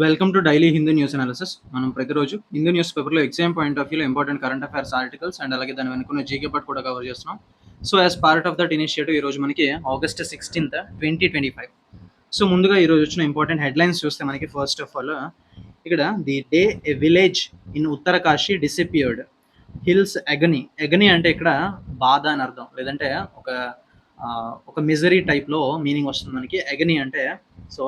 Welcome to daily Hindu news analysis. మనం ప్రతిరోజు Hindu news పేపర్లో ఎగ్జామ్ పాయింట్ ఆఫ్ వ్యూలో important current affairs articles and అలాగే దాని వెనుకున్న జీకే పార్ట్ కూడా కవర్ చేస్తున్నాం. So as part of that initiative ఈరోజు మనకి ఆగస్ట్ 16th 2025. సో ముందుగా ఈరోజు వచ్చిన ఇంపార్టెంట్ హెడ్లైన్స్ చూస్తే మనకి ఫస్ట్ ఆఫ్ ఆల్ ఇక్కడ the day a village in Uttarkashi disappeared hills ఎగనీ. ఎగనీ అంటే ఇక్కడ బాధ అని అర్థం, లేదంటే ఒక ఒక మిజరీ టైప్లో మీనింగ్ వస్తుంది మనకి. ఎగనీ అంటే సో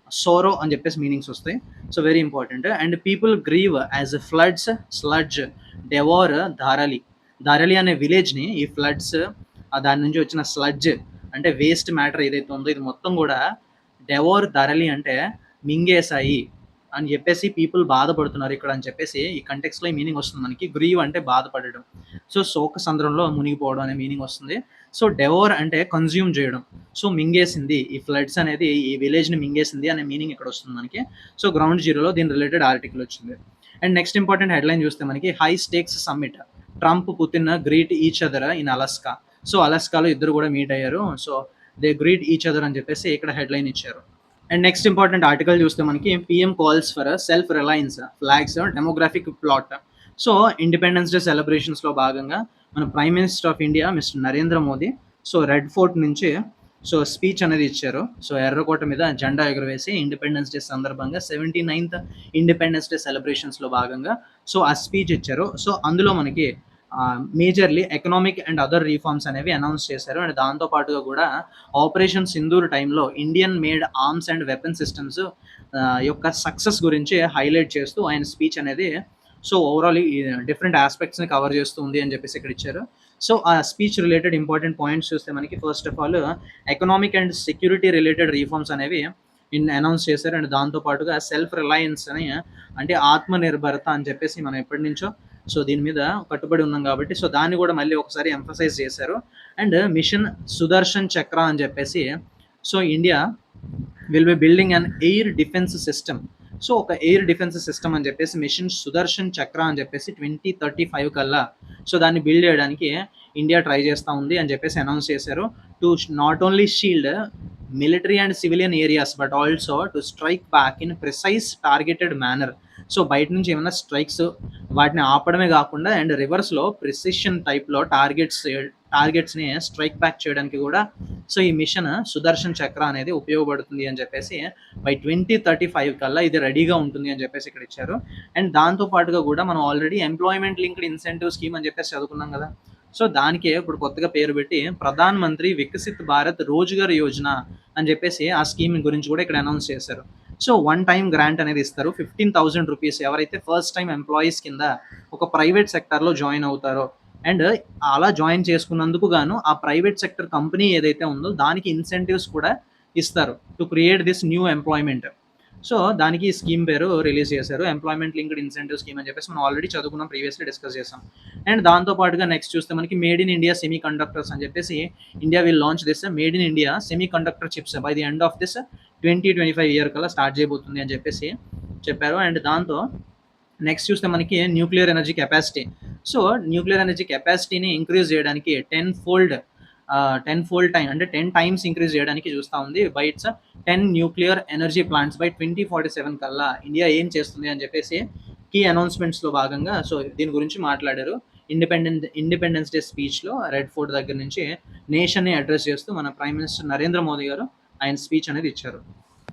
సోరో అని చెప్పేసి మీనింగ్స్ వస్తాయి. So very important. And people grieve as floods sludge devour Dharali. Dharali అనే విలేజ్ని ఈ ఫ్లడ్స్ దాని నుంచి వచ్చిన స్లడ్జ్ అంటే వేస్ట్ మ్యాటర్ ఏదైతే ఉందో ఇది మొత్తం కూడా డెవోర్ ధారలి అంటే మింగేసాయి అని చెప్పేసి పీపుల్ బాధపడుతున్నారు ఇక్కడ అని చెప్పేసి ఈ కంటెక్స్లో ఈ మీనింగ్ వస్తుంది మనకి. గ్రీవ్ అంటే బాధపడడం, సో శోక సంద్రంలో మునిగిపోవడం అనే మీనింగ్ వస్తుంది. సో డెవోర్ అంటే కన్జ్యూమ్ చేయడం, సో మింగేసింది, ఈ ఫ్లడ్స్ అనేది ఈ విలేజ్ని మింగేసింది అనే మీనింగ్ ఇక్కడ వస్తుంది మనకి. సో గ్రౌండ్ జీరోలో దీని రిలేటెడ్ ఆర్టికల్ వచ్చింది. అండ్ నెక్స్ట్ ఇంపార్టెంట్ హెడ్లైన్ చూస్తే మనకి high stakes summit Trump Putin greet each other in Alaska. So అలస్కాలో ఇద్దరు కూడా మీట్ అయ్యారు. So they greet each other అని చెప్పేసి ఇక్కడ హెడ్లైన్ ఇచ్చారు. అండ్ నెక్స్ట్ ఇంపార్టెంట్ ఆర్టికల్ చూస్తే మనకి PM calls for self reliance flags demographic plot. So Independence Day సెలబ్రేషన్స్లో భాగంగా మన prime minister of India mister Narendra Modi so Red Fort నుంచి సో స్పీచ్ అనేది ఇచ్చారు. సో ఎర్రకోట మీద జెండా ఎగురవేసి ఇండిపెండెన్స్ డే సందర్భంగా 79th ఇండిపెండెన్స్ డే సెలబ్రేషన్స్లో భాగంగా సో ఆ స్పీచ్ ఇచ్చారు. సో అందులో మనకి majorly economic and other reforms అనేవి అనౌన్స్ చేశారు. అండ్ దాంతోపాటుగా కూడా ఆపరేషన్ సింధూర్ టైంలో Indian made arms and weapon systems యొక్క సక్సెస్ గురించి హైలైట్ చేస్తూ ఆయన స్పీచ్ అనేది సో ఓవరాల్ ఈ డిఫరెంట్ ఆస్పెక్ట్స్ని కవర్ చేస్తూ ఉంది అని చెప్పేసి ఇక్కడ ఇచ్చారు. సో ఆ స్పీచ్ రిలేటెడ్ ఇంపార్టెంట్ పాయింట్స్ చూస్తే మనకి first of all economic and security related reforms అనేవి అనౌన్స్ చేశారు. అండ్ దాంతోపాటుగా సెల్ఫ్ రిలయన్స్ అని అంటే ఆత్మనిర్భరత అని చెప్పేసి మనం ఎప్పటి నుంచో సో దీని మీద కట్టుబడి ఉన్నాం కాబట్టి సో దాన్ని కూడా మళ్ళీ ఒకసారి ఎంఫసైజ్ చేశారు. అండ్ మిషన్ సుదర్శన్ చక్ర అని చెప్పేసి so India will be building an air defence system. So ఒక ఎయిర్ డిఫెన్స్ సిస్టమ్ అని చెప్పేసి మిషన్ సుదర్శన్ చక్ర అని చెప్పేసి 2035 కల్లా సో దాన్ని బిల్డ్ చేయడానికి ఇండియా ట్రై చేస్తూ ఉంది అని చెప్పేసి అనౌన్స్ చేశారు. To not only shield military and civilian areas but also to strike back in precise targeted manner. So బయట నుంచి ఏమైనా స్ట్రైక్స్ వాటిని ఆపడమే కాకుండా అండ్ రివర్స్లో ప్రిసిషన్ టైప్లో టార్గెట్స్ని స్ట్రైక్ బ్యాక్ చేయడానికి కూడా సో ఈ మిషన్ సుదర్శన్ చక్ర అనేది ఉపయోగపడుతుంది అని చెప్పేసి బై 2035 కల్లా ఇది రెడీగా ఉంటుంది అని చెప్పేసి ఇక్కడ ఇచ్చారు. అండ్ దాంతోపాటుగా కూడా మనం already employment linked incentive scheme అని చెప్పేసి చదువుకున్నాం కదా. సో దానికే ఇప్పుడు కొత్తగా పేరు పెట్టి ప్రధాన్ మంత్రి వికసిత్ భారత్ రోజ్గార్ యోజన అని చెప్పేసి ఆ స్కీమ్ గురించి కూడా ఇక్కడ అనౌన్స్ చేశారు. సో వన్ టైం గ్రాంట్ అనేది ఇస్తారు 15,000 రూపీస్ ఎవరైతే ఫస్ట్ టైం ఎంప్లాయీస్ కింద ఒక ప్రైవేట్ సెక్టర్లో జాయిన్ అవుతారో అండ్ అలా జాయిన్ చేసుకున్నందుకు గాను ఆ ప్రైవేట్ సెక్టర్ కంపెనీ ఏదైతే ఉందో దానికి ఇన్సెంటివ్స్ కూడా ఇస్తారు to create this new employment. So దానికి ఈ స్కీమ్ పేరు రిలీజ్ చేశారు, ఎంప్లాయ్మెంట్ లింక్డ్ ఇన్సెంటివ్ స్కీమ్ అని చెప్పేసి మనం ఆల్రెడీ చదువుకున్నాం, ప్రీవియస్లీ డిస్కస్ చేసాం. అండ్ దాంతోపాటుగా నెక్స్ట్ చూస్తే మనకి made in India semiconductors అని చెప్పేసి India will launch this made in India semiconductor chips by the end of this 2025 year కల్లా స్టార్ట్ చేయబోతుంది అని చెప్పేసి చెప్పారు. అండ్ దాంతో నెక్స్ట్ చూస్తే మనకి nuclear energy capacity. So nuclear energy కెపాసిటీని ఇంక్రీజ్ చేయడానికి 10 ఫోల్డ్ టైం అంటే 10 times ఇంక్రీజ్ చేయడానికి చూస్తూ ఉంది by it's 10 nuclear energy plants by 2047 కల్లా ఇండియా ఏం చేస్తుంది అని చెప్పేసి కీ అనౌన్స్మెంట్స్లో భాగంగా సో దీని గురించి మాట్లాడారు. ఇండిపెండెన్స్ డే స్పీచ్లో రెడ్ ఫోర్ట్ దగ్గర నుంచి నేషన్ని అడ్రస్ చేస్తూ మన ప్రైమ్ మినిస్టర్ నరేంద్ర మోదీ గారు ఆయన స్పీచ్ అనేది ఇచ్చారు.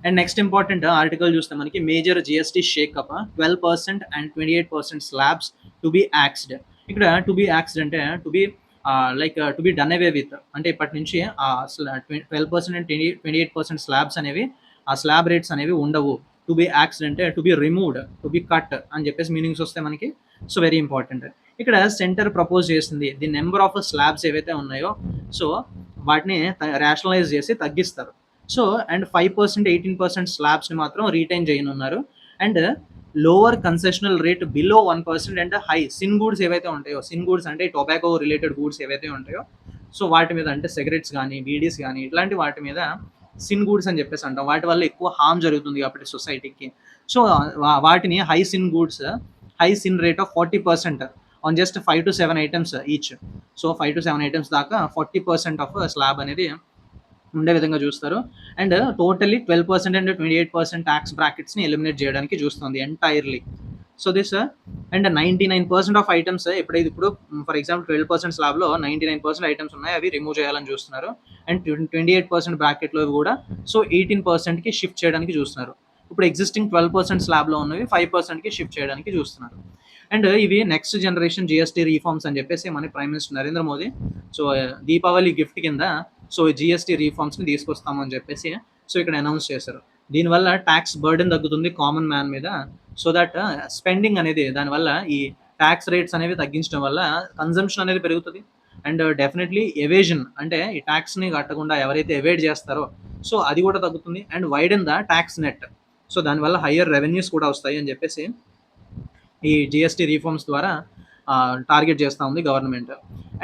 అండ్ నెక్స్ట్ ఇంపార్టెంట్ ఆర్టికల్ చూస్తే మనకి major GST shakeup 12% and 28% slabs to be axed. ఇక్కడ టు బి యాక్స్డ్ అంటే to be done away with అంటే ఇప్పటి నుంచి 12% అండ్ 28% స్లాబ్స్ అనేవి ఆ స్లాబ్ రేట్స్ అనేవి ఉండవు. టు బి యాక్స్డ్ అంటే to be removed, to be cut అని చెప్పేసి మీనింగ్స్ వస్తాయి మనకి. So very important. ఇక్కడ సెంటర్ ప్రపోజ్ చేసింది ది నెంబర్ ఆఫ్ స్లాబ్స్ ఏవైతే ఉన్నాయో సో వాటిని రేషనలైజ్ చేసి తగ్గిస్తారు. సో అండ్ 5% 18% స్లాబ్స్ని మాత్రం రీటైన్ చేయనున్నారు. And lower concessional rate below 1% and high sin goods ఏవైతే ఉంటాయో, సిన్ గూడ్స్ అంటే టొబాకో రిలేటెడ్ గూడ్స్ ఏవైతే ఉంటాయో సో వాటి మీద అంటే సిగరెట్స్ కానీ బీడీస్ కానీ ఇట్లాంటి వాటి మీద సిన్ గూడ్స్ అని చెప్పేసి అంటాం, వాటి వల్ల ఎక్కువ హార్మ్ జరుగుతుంది కాబట్టి సొసైటీకి. సో వాటిని high sin rate of 40% on just 5 to 7 items each. So 5 to 7 items దాకా 40% ఆఫ్ స్లాబ్ అనేది ఉండే విధంగా చూస్తారు. అండ్ టోటల్లీ 12% అండ్ 28% ట్యాక్స్ బ్రాకెట్స్ని ఎలిమినేట్ చేయడానికి చూస్తుంది entirely. So this and 99% of items ఎప్పుడైతే ఇప్పుడు ఫర్ ఎగ్జాంపుల్ 12% స్లాబ్లో 99% ఐటమ్స్ ఉన్నాయి, అవి రిమూవ్ చేయాలని చూస్తున్నారు. అండ్ 28% బ్రాకెట్లో కూడా సో 18%కి షిఫ్ట్ చేయడానికి చూస్తున్నారు. ఇప్పుడు ఎగ్జిస్టింగ్ 12% స్లాబ్లో ఉన్నవి 5%కి షిఫ్ట్ చేయడానికి చూస్తున్నారు. అండ్ ఇవి నెక్స్ట్ జనరేషన్ జిఎస్టీ రీఫార్మ్స్ అని చెప్పేసి మన prime minister Narendra Modi so Deepavali gift కింద సో జిఎస్టీ రీఫార్మ్స్ని తీసుకొస్తామని చెప్పేసి సో ఇక్కడ అనౌన్స్ చేశారు. దీనివల్ల ట్యాక్స్ బర్డెన్ తగ్గుతుంది కామన్ మ్యాన్ మీద. సో దట్ స్పెండింగ్ అనేది దానివల్ల ఈ ట్యాక్స్ రేట్స్ అనేవి తగ్గించడం వల్ల కన్జంప్షన్ అనేది పెరుగుతుంది. అండ్ డెఫినెట్లీ ఎవేజన్ అంటే ఈ ట్యాక్స్ని కట్టకుండా ఎవరైతే ఎవేడ్ చేస్తారో సో అది కూడా తగ్గుతుంది. And widen the tax net, so దానివల్ల హయ్యర్ రెవెన్యూస్ కూడా వస్తాయి అని చెప్పేసి ఈ జిఎస్టీ రీఫార్మ్స్ ద్వారా టార్గెట్ చేస్తూ ఉంది గవర్నమెంట్.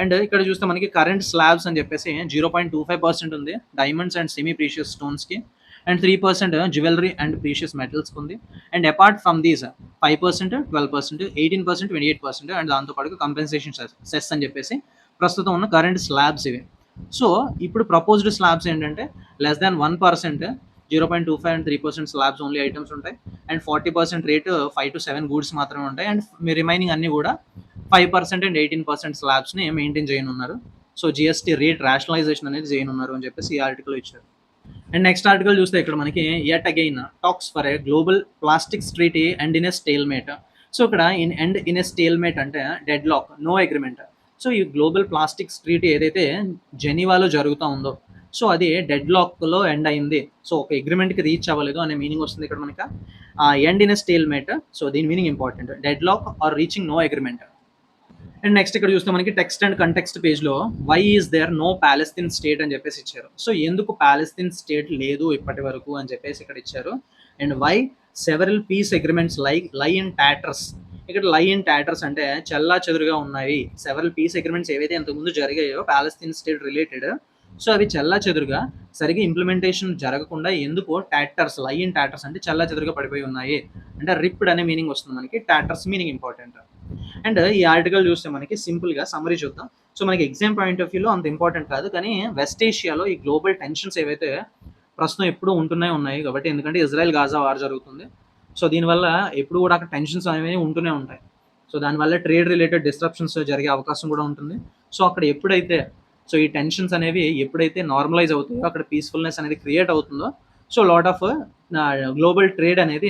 అండ్ ఇక్కడ చూస్తే మనకి కరెంట్ స్లాబ్స్ అని చెప్పేసి 0.25% ఉంది డైమండ్స్ అండ్ సెమీ ప్రీషియస్ స్టోన్స్కి, అండ్ 3% జ్యువెలరీ అండ్ ప్రీషియస్ మెటల్స్కి ఉంది. And apart from these 5%, 12%, 18%, 28% and దాంతోపాటు కంపెన్సేషన్ సెస్ అని చెప్పేసి ప్రస్తుతం ఉన్న కరెంట్ స్లాబ్స్ ఇవి. సో ఇప్పుడు ప్రపోజ్డ్ స్లాబ్స్ ఏంటంటే less than 1%, 0.25 and 3% slabs only items ఉంటాయి. అండ్ 40% రేట్ 5 to 7 గూడ్స్ మాత్రమే ఉంటాయి. అండ్ రిమైనింగ్ అన్నీ కూడా 5% అండ్ 18% స్లాబ్స్ని మెయింటైన్ చేయనున్నారు. సో జిఎస్టీ రేట్ ర్యాషనలైజేషన్ అనేది చేయనున్నారు అని చెప్పేసి ఈ ఆర్టికల్ ఇచ్చారు. అండ్ నెక్స్ట్ ఆర్టికల్ చూస్తే ఇక్కడ మనకి yet again talks for a global plastics treaty and in a stalemate. So ఇక్కడ ఇన్ ఎ స్టేల్మేట్ అంటే deadlock, no agreement. So ఈ గ్లోబల్ ప్లాస్టిక్స్ ట్రీటీ ఏదైతే జెనీవాలో జరుగుతూ ఉందో సో అది డెడ్ లాక్లో ఎండ్ అయింది. సో ఒక అగ్రిమెంట్కి రీచ్ అవ్వలేదు అనే మీనింగ్ వస్తుంది ఇక్కడ మనకి. End in a stalemate, so దీని meaning important, deadlock or reaching no agreement. And next ఇక్కడ చూస్తే మనకి టెక్స్ట్ అండ్ కంటెక్స్ట్ పేజ్లో why is there no Palestine state అని చెప్పేసి ఇచ్చారు. సో ఎందుకు ప్యాలెస్తీన్ స్టేట్ లేదు ఇప్పటి వరకు అని చెప్పేసి ఇక్కడ ఇచ్చారు. And why several peace agreements lie in tatters. ఇక్కడ లై ఇన్ టాటర్స్ అంటే చెల్లా చెదురుగా ఉన్నాయి. సెవెరల్ పీస్ అగ్రిమెంట్స్ ఏవైతే ఇంతకుముందు జరిగాయో ప్యాలెస్తీన్ స్టేట్ రిలేటెడ్ సో అవి చెల్లా చెదురుగా సరిగ్గా ఇంప్లిమెంటేషన్ జరగకుండా ఎందుకు టాటర్స్, లై ఇన్ టాటర్స్ అంటే చెల్లా చెదురుగా పడిపోయి ఉన్నాయి అంటే రిప్డ్ అనే మీనింగ్ వస్తుంది మనకి. టాటర్స్ మీనింగ్ ఇంపార్టెంట్. అండ్ ఈ ఆర్టికల్ చూస్తే మనకి సింపుల్గా సమ్మరీ చూద్దాం. సో మనకి ఎగ్జామ్ పాయింట్ ఆఫ్ వ్యూలో అంత ఇంపార్టెంట్ కాదు, కానీ వెస్ట్ ఏషియాలో ఈ గ్లోబల్ టెన్షన్స్ ఏవైతే ప్రస్తుతం ఎప్పుడూ ఉన్నాయి కాబట్టి, ఎందుకంటే ఇజ్రాయెల్ గాజా వార్ జరుగుతుంది. సో దీనివల్ల ఎప్పుడు కూడా అక్కడ టెన్షన్స్ అనేవి ఉంటూనే ఉంటాయి. సో దానివల్ల ట్రేడ్ రిలేటెడ్ డిస్ట్రప్షన్స్ జరిగే అవకాశం కూడా ఉంటుంది. సో అక్కడ ఎప్పుడైతే సో ఈ టెన్షన్స్ అనేవి ఎప్పుడైతే నార్మలైజ్ అవుతుందో అక్కడ పీస్ఫుల్నెస్ అనేది క్రియేట్ అవుతుందో so lot of global trade అనేది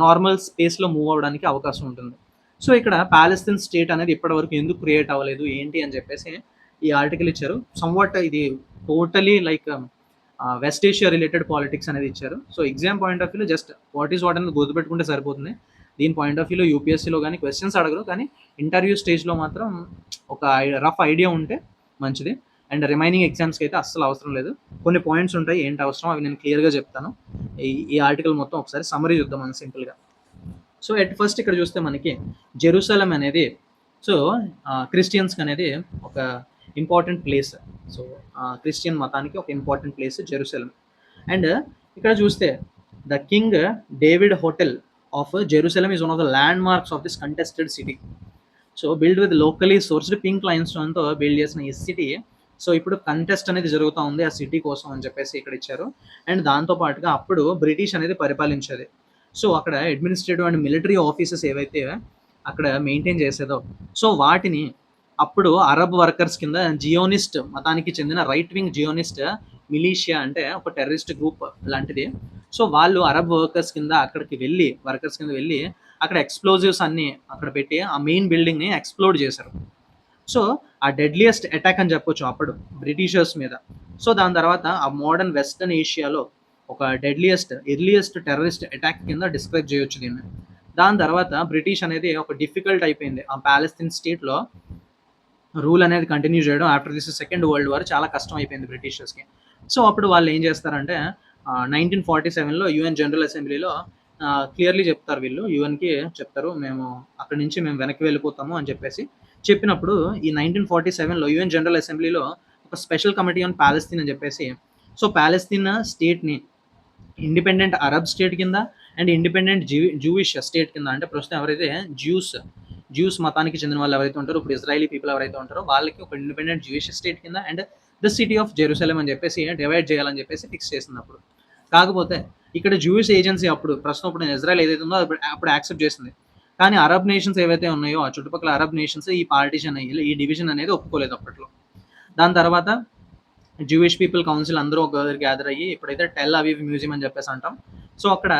నార్మల్ స్పేస్లో మూవ్ అవ్వడానికి అవకాశం ఉంటుంది. సో ఇక్కడ ప్యాలెస్తీన్ స్టేట్ అనేది ఇప్పటివరకు ఎందుకు క్రియేట్ అవ్వలేదు ఏంటి అని చెప్పేసి ఈ ఆర్టికల్ ఇచ్చారు. సమ్వాట్ ఇది totally like west Asia related politics అనేది ఇచ్చారు. సో ఎగ్జామ్ పాయింట్ ఆఫ్ వ్యూలో జస్ట్ వాట్ ఈస్ వాట్ అనేది గుర్తుపెట్టుకుంటే సరిపోతుంది. దీని పాయింట్ ఆఫ్ వ్యూలో యూపీఎస్సీలో కానీ క్వశ్చన్స్ అడగరు, కానీ ఇంటర్వ్యూ స్టేజ్లో మాత్రం ఒక రఫ్ ఐడియా ఉంటే మంచిది. అండ్ రిమైనింగ్ ఎగ్జామ్స్కి అయితే అస్సలు అవసరం లేదు. కొన్ని పాయింట్స్ ఉంటాయి ఏంటి అవసరం అవి నేను క్లియర్గా చెప్తాను. ఈ ఆర్టికల్ మొత్తం ఒకసారి సమ్మరీ చూద్దాం మనం సింపుల్గా. సో ఎట్ ఫస్ట్ ఇక్కడ చూస్తే మనకి జెరూసలం అనేది సో క్రిస్టియన్స్కి అనేది ఒక ఇంపార్టెంట్ ప్లేస్. సో క్రిస్టియన్ మతానికి ఒక ఇంపార్టెంట్ ప్లేస్ జెరూసలం. అండ్ ఇక్కడ చూస్తే the King David Hotel of Jerusalem is one of the landmarks of this contested city. So build with locally sourced pink lime స్టోన్తో build చేసిన ఈ city so ఇప్పుడు contest అనేది జరుగుతూ ఉంది ఆ సిటీ కోసం అని చెప్పేసి ఇక్కడ ఇచ్చారు. అండ్ దాంతోపాటుగా అప్పుడు బ్రిటిష్ అనేది పరిపాలించేది. సో అక్కడ అడ్మినిస్ట్రేటివ్ అండ్ మిలిటరీ ఆఫీసెస్ ఏవైతే అక్కడ మెయింటైన్ చేసేదో సో వాటిని అప్పుడు అరబ్ వర్కర్స్ కింద జియోనిస్ట్ మతానికి చెందిన రైట్ వింగ్ జియోనిస్ట్ మిలీషియా అంటే ఒక టెర్రరిస్ట్ గ్రూప్ లాంటిది. సో వాళ్ళు అరబ్ వర్కర్స్ కింద వెళ్ళి అక్కడ ఎక్స్ప్లోజివ్స్ అన్ని అక్కడ పెట్టి ఆ మెయిన్ బిల్డింగ్ని ఎక్స్ప్లోడ్ చేశారు. సో ఆ డెడ్లియస్ట్ అటాక్ అని చెప్పొచ్చు అప్పుడు బ్రిటిషర్స్ మీద. సో దాని తర్వాత ఆ మోడర్న్ వెస్టర్న్ ఏషియాలో ఒక ఎర్లియస్ట్ టెర్రరిస్ట్ అటాక్ కింద డిస్క్రైబ్ చేయొచ్చు దీన్ని. దాని తర్వాత బ్రిటిష్ అనేది ఒక డిఫికల్ట్ అయిపోయింది ఆ ప్యాలెస్తీన్ స్టేట్లో రూల్ అనేది కంటిన్యూ చేయడం. After this second world war చాలా కష్టం అయిపోయింది బ్రిటిషర్స్కి. సో అప్పుడు వాళ్ళు ఏం చేస్తారంటే 1947లో యుఎన్ జనరల్ అసెంబ్లీలో క్లియర్లీ చెప్తారు, వీళ్ళు యుఎన్కి చెప్తారు మేము అక్కడి నుంచి మేము వెనక్కి వెళ్ళిపోతాము అని చెప్పేసి చెప్పినప్పుడు ఈ 1947లో యుఎన్ జనరల్ అసెంబ్లీలో ఒక స్పెషల్ కమిటీ ఆన్ ప్యాలెస్తీన్ అని చెప్పేసి సో ప్యాలెస్తీన్ స్టేట్ని ఇండిపెండెంట్ అరబ్ స్టేట్ కింద అండ్ ఇండిపెండెంట్ జూయిష్ స్టేట్ కింద, అంటే ప్రస్తుతం ఎవరైతే జ్యూస్ మతానికి చెందిన వాళ్ళు ఎవరైతే ఉంటారో ఇప్పుడు ఇజ్రాయలీ పీపుల్ ఎవరైతే ఉంటారో వాళ్ళకి ఒక ఇండిపెండెంట్ జూయిష్ స్టేట్ కింద and the city of Jerusalem అని చెప్పేసి డివైడ్ చేయాలని చెప్పేసి ఫిక్స్ చేసింది అప్పుడు. కాకపోతే ఇక్కడ జూయిష్ ఏజెన్సీ అప్పుడు ప్రస్తుతం ఇప్పుడు ఇజ్రాయెల్ ఏదైతే ఉందో అప్పుడు యాక్సెప్ట్ చేసింది. కానీ అరబ్ నేషన్స్ ఏవైతే ఉన్నాయో ఆ చుట్టుపక్కల అరబ్ నేషన్స్ ఈ పార్టీషన్ ఈ డివిజన్ అనేది ఒప్పుకోలేదు అప్పట్లో. దాని తర్వాత జూయిష్ పీపుల్ కౌన్సిల్ అందరూ ఒక దగ్గర గ్యాదర్ అయ్యి ఇప్పుడైతే టెల్ అవీవ్ మ్యూజియం అని చెప్పేసి అంటాం. సో అక్కడ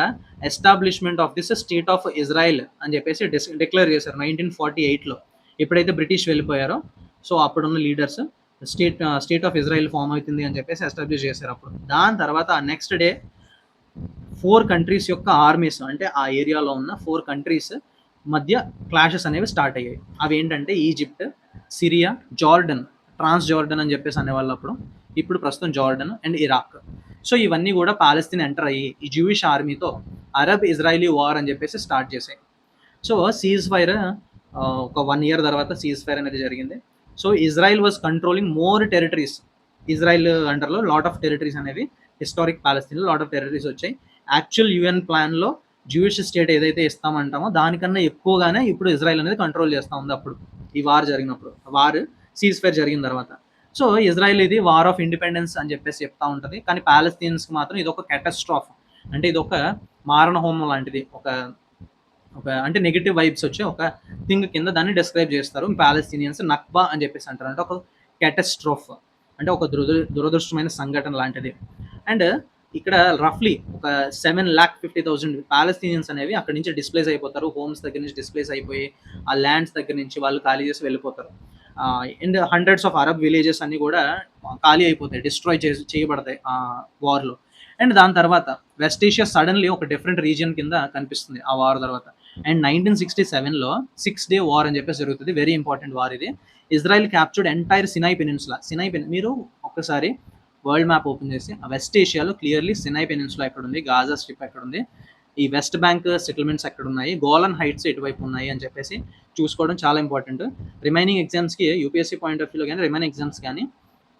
establishment of this state of Israel అని చెప్పేసి డిక్లేర్ చేశారు 1948లో. ఎప్పుడైతే బ్రిటిష్ వెళ్ళిపోయారో సో అప్పుడున్న leaders state of Israel form అవుతుంది అని చెప్పేసి ఎస్టాబ్లిష్ చేశారు అప్పుడు. దాని తర్వాత నెక్స్ట్ డే 4 కంట్రీస్ యొక్క ఆర్మీస్ అంటే ఆ ఏరియాలో ఉన్న 4 కంట్రీస్ మధ్య క్లాషెస్ అనేవి స్టార్ట్ అయ్యాయి. అవి ఏంటంటే ఈజిప్ట్, సిరియా, జార్డన్, ట్రాన్స్ జార్డన్ అని చెప్పేసి అనేవాళ్ళు అప్పుడు. ఇప్పుడు ప్రస్తుతం జార్డన్ అండ్ ఇరాక్. సో ఇవన్నీ కూడా పాలస్తీన్ ఎంటర్ అయ్యి ఈ జూయిష్ ఆర్మీతో అరబ్ ఇజ్రాయలీ వార్ అని చెప్పేసి స్టార్ట్ చేశాయి. సో సీజ్ ఫైర్ ఒక 1 year తర్వాత సీజ్ ఫైర్ అనేది జరిగింది. So Israel was controlling more territories. Israel అండర్లో లాట్ ఆఫ్ టెరిటరీస్ అనేవి హిస్టారిక్ పాలస్తీన్లో లాట్ ఆఫ్ టెరిటరీస్ వచ్చాయి. యాక్చువల్ యుఎన్ ప్లాన్లో జూయిష్ స్టేట్ ఏదైతే ఇస్తామంటామో దానికన్నా ఎక్కువగానే ఇప్పుడు ఇజ్రాయెల్ అనేది కంట్రోల్ చేస్తూ ఉంది అప్పుడు ఈ వార్ జరిగినప్పుడు. వార్ సీజ్ ఫైర్ జరిగిన తర్వాత. సో ఇజ్రాయెల్ ఇది వార్ ఆఫ్ ఇండిపెండెన్స్ అని చెప్పేసి చెప్తా ఉంటుంది. కానీ పాలస్తీన్స్కి మాత్రం ఇది ఒక క్యాటస్ట్రాఫ్, అంటే ఇది ఒక మారణ హోమం లాంటిది. ఒక ఒక అంటే నెగిటివ్ వైబ్స్ వచ్చే ఒక థింగ్ కింద దాన్ని డిస్క్రైబ్ చేస్తారు పాలస్తీనియన్స్. నక్బా అని చెప్పేసి అంటారు, అంటే ఒక క్యాటస్ట్రోఫ్, అంటే ఒక దురదృష్టమైన సంఘటన లాంటిది. అండ్ ఇక్కడ రఫ్లీ ఒక 7,50,000 పాలస్తీనియన్స్ అనేవి అక్కడి నుంచి డిస్ప్లేస్ అయిపోతారు. హోమ్స్ దగ్గర నుంచి డిస్ప్లేస్ అయిపోయి ఆ ల్యాండ్స్ దగ్గర నుంచి వాళ్ళు ఖాళీ చేసి వెళ్ళిపోతారు. And hundreds of Arab villages అన్ని కూడా ఖాళీ అయిపోతాయి, డిస్ట్రాయ్ చేయబడతాయి ఆ వార్లో. అండ్ దాని తర్వాత వెస్ట్ ఏషియా సడన్లీ ఒక డిఫరెంట్ రీజియన్ కింద కనిపిస్తుంది ఆ వార్ తర్వాత. అండ్ 1967లో 6 day వార్ అని చెప్పేసి జరుగుతుంది. వెరీ ఇంపార్టెంట్ వార్ ఇది. Israel captured entire Sinai peninsula. మీరు ఒక్కసారి వరల్డ్ మ్యాప్ ఓపెన్ చేసి ఆ వెస్ట్ ఏషియాలో క్లియర్లీ సినాయ్ పెనిన్సులా ఎక్కడ ఉంది, గాజా స్ట్రిప్ ఎక్కడ ఉంది, ఈ వెస్ట్ బ్యాంక్ సెటిల్మెంట్స్ ఎక్కడ ఉన్నాయి, గోలన్ హైట్స్ ఎటువైపు ఉన్నాయి అని చెప్పేసి చూసుకోవడం చాలా ఇంపార్టెంట్. రిమైనింగ్ ఎగ్జామ్స్కి యూపీఎస్సీ పాయింట్ ఆఫ్ వ్యూలో కానీ రిమైనింగ్ ఎగ్జామ్స్ కానీ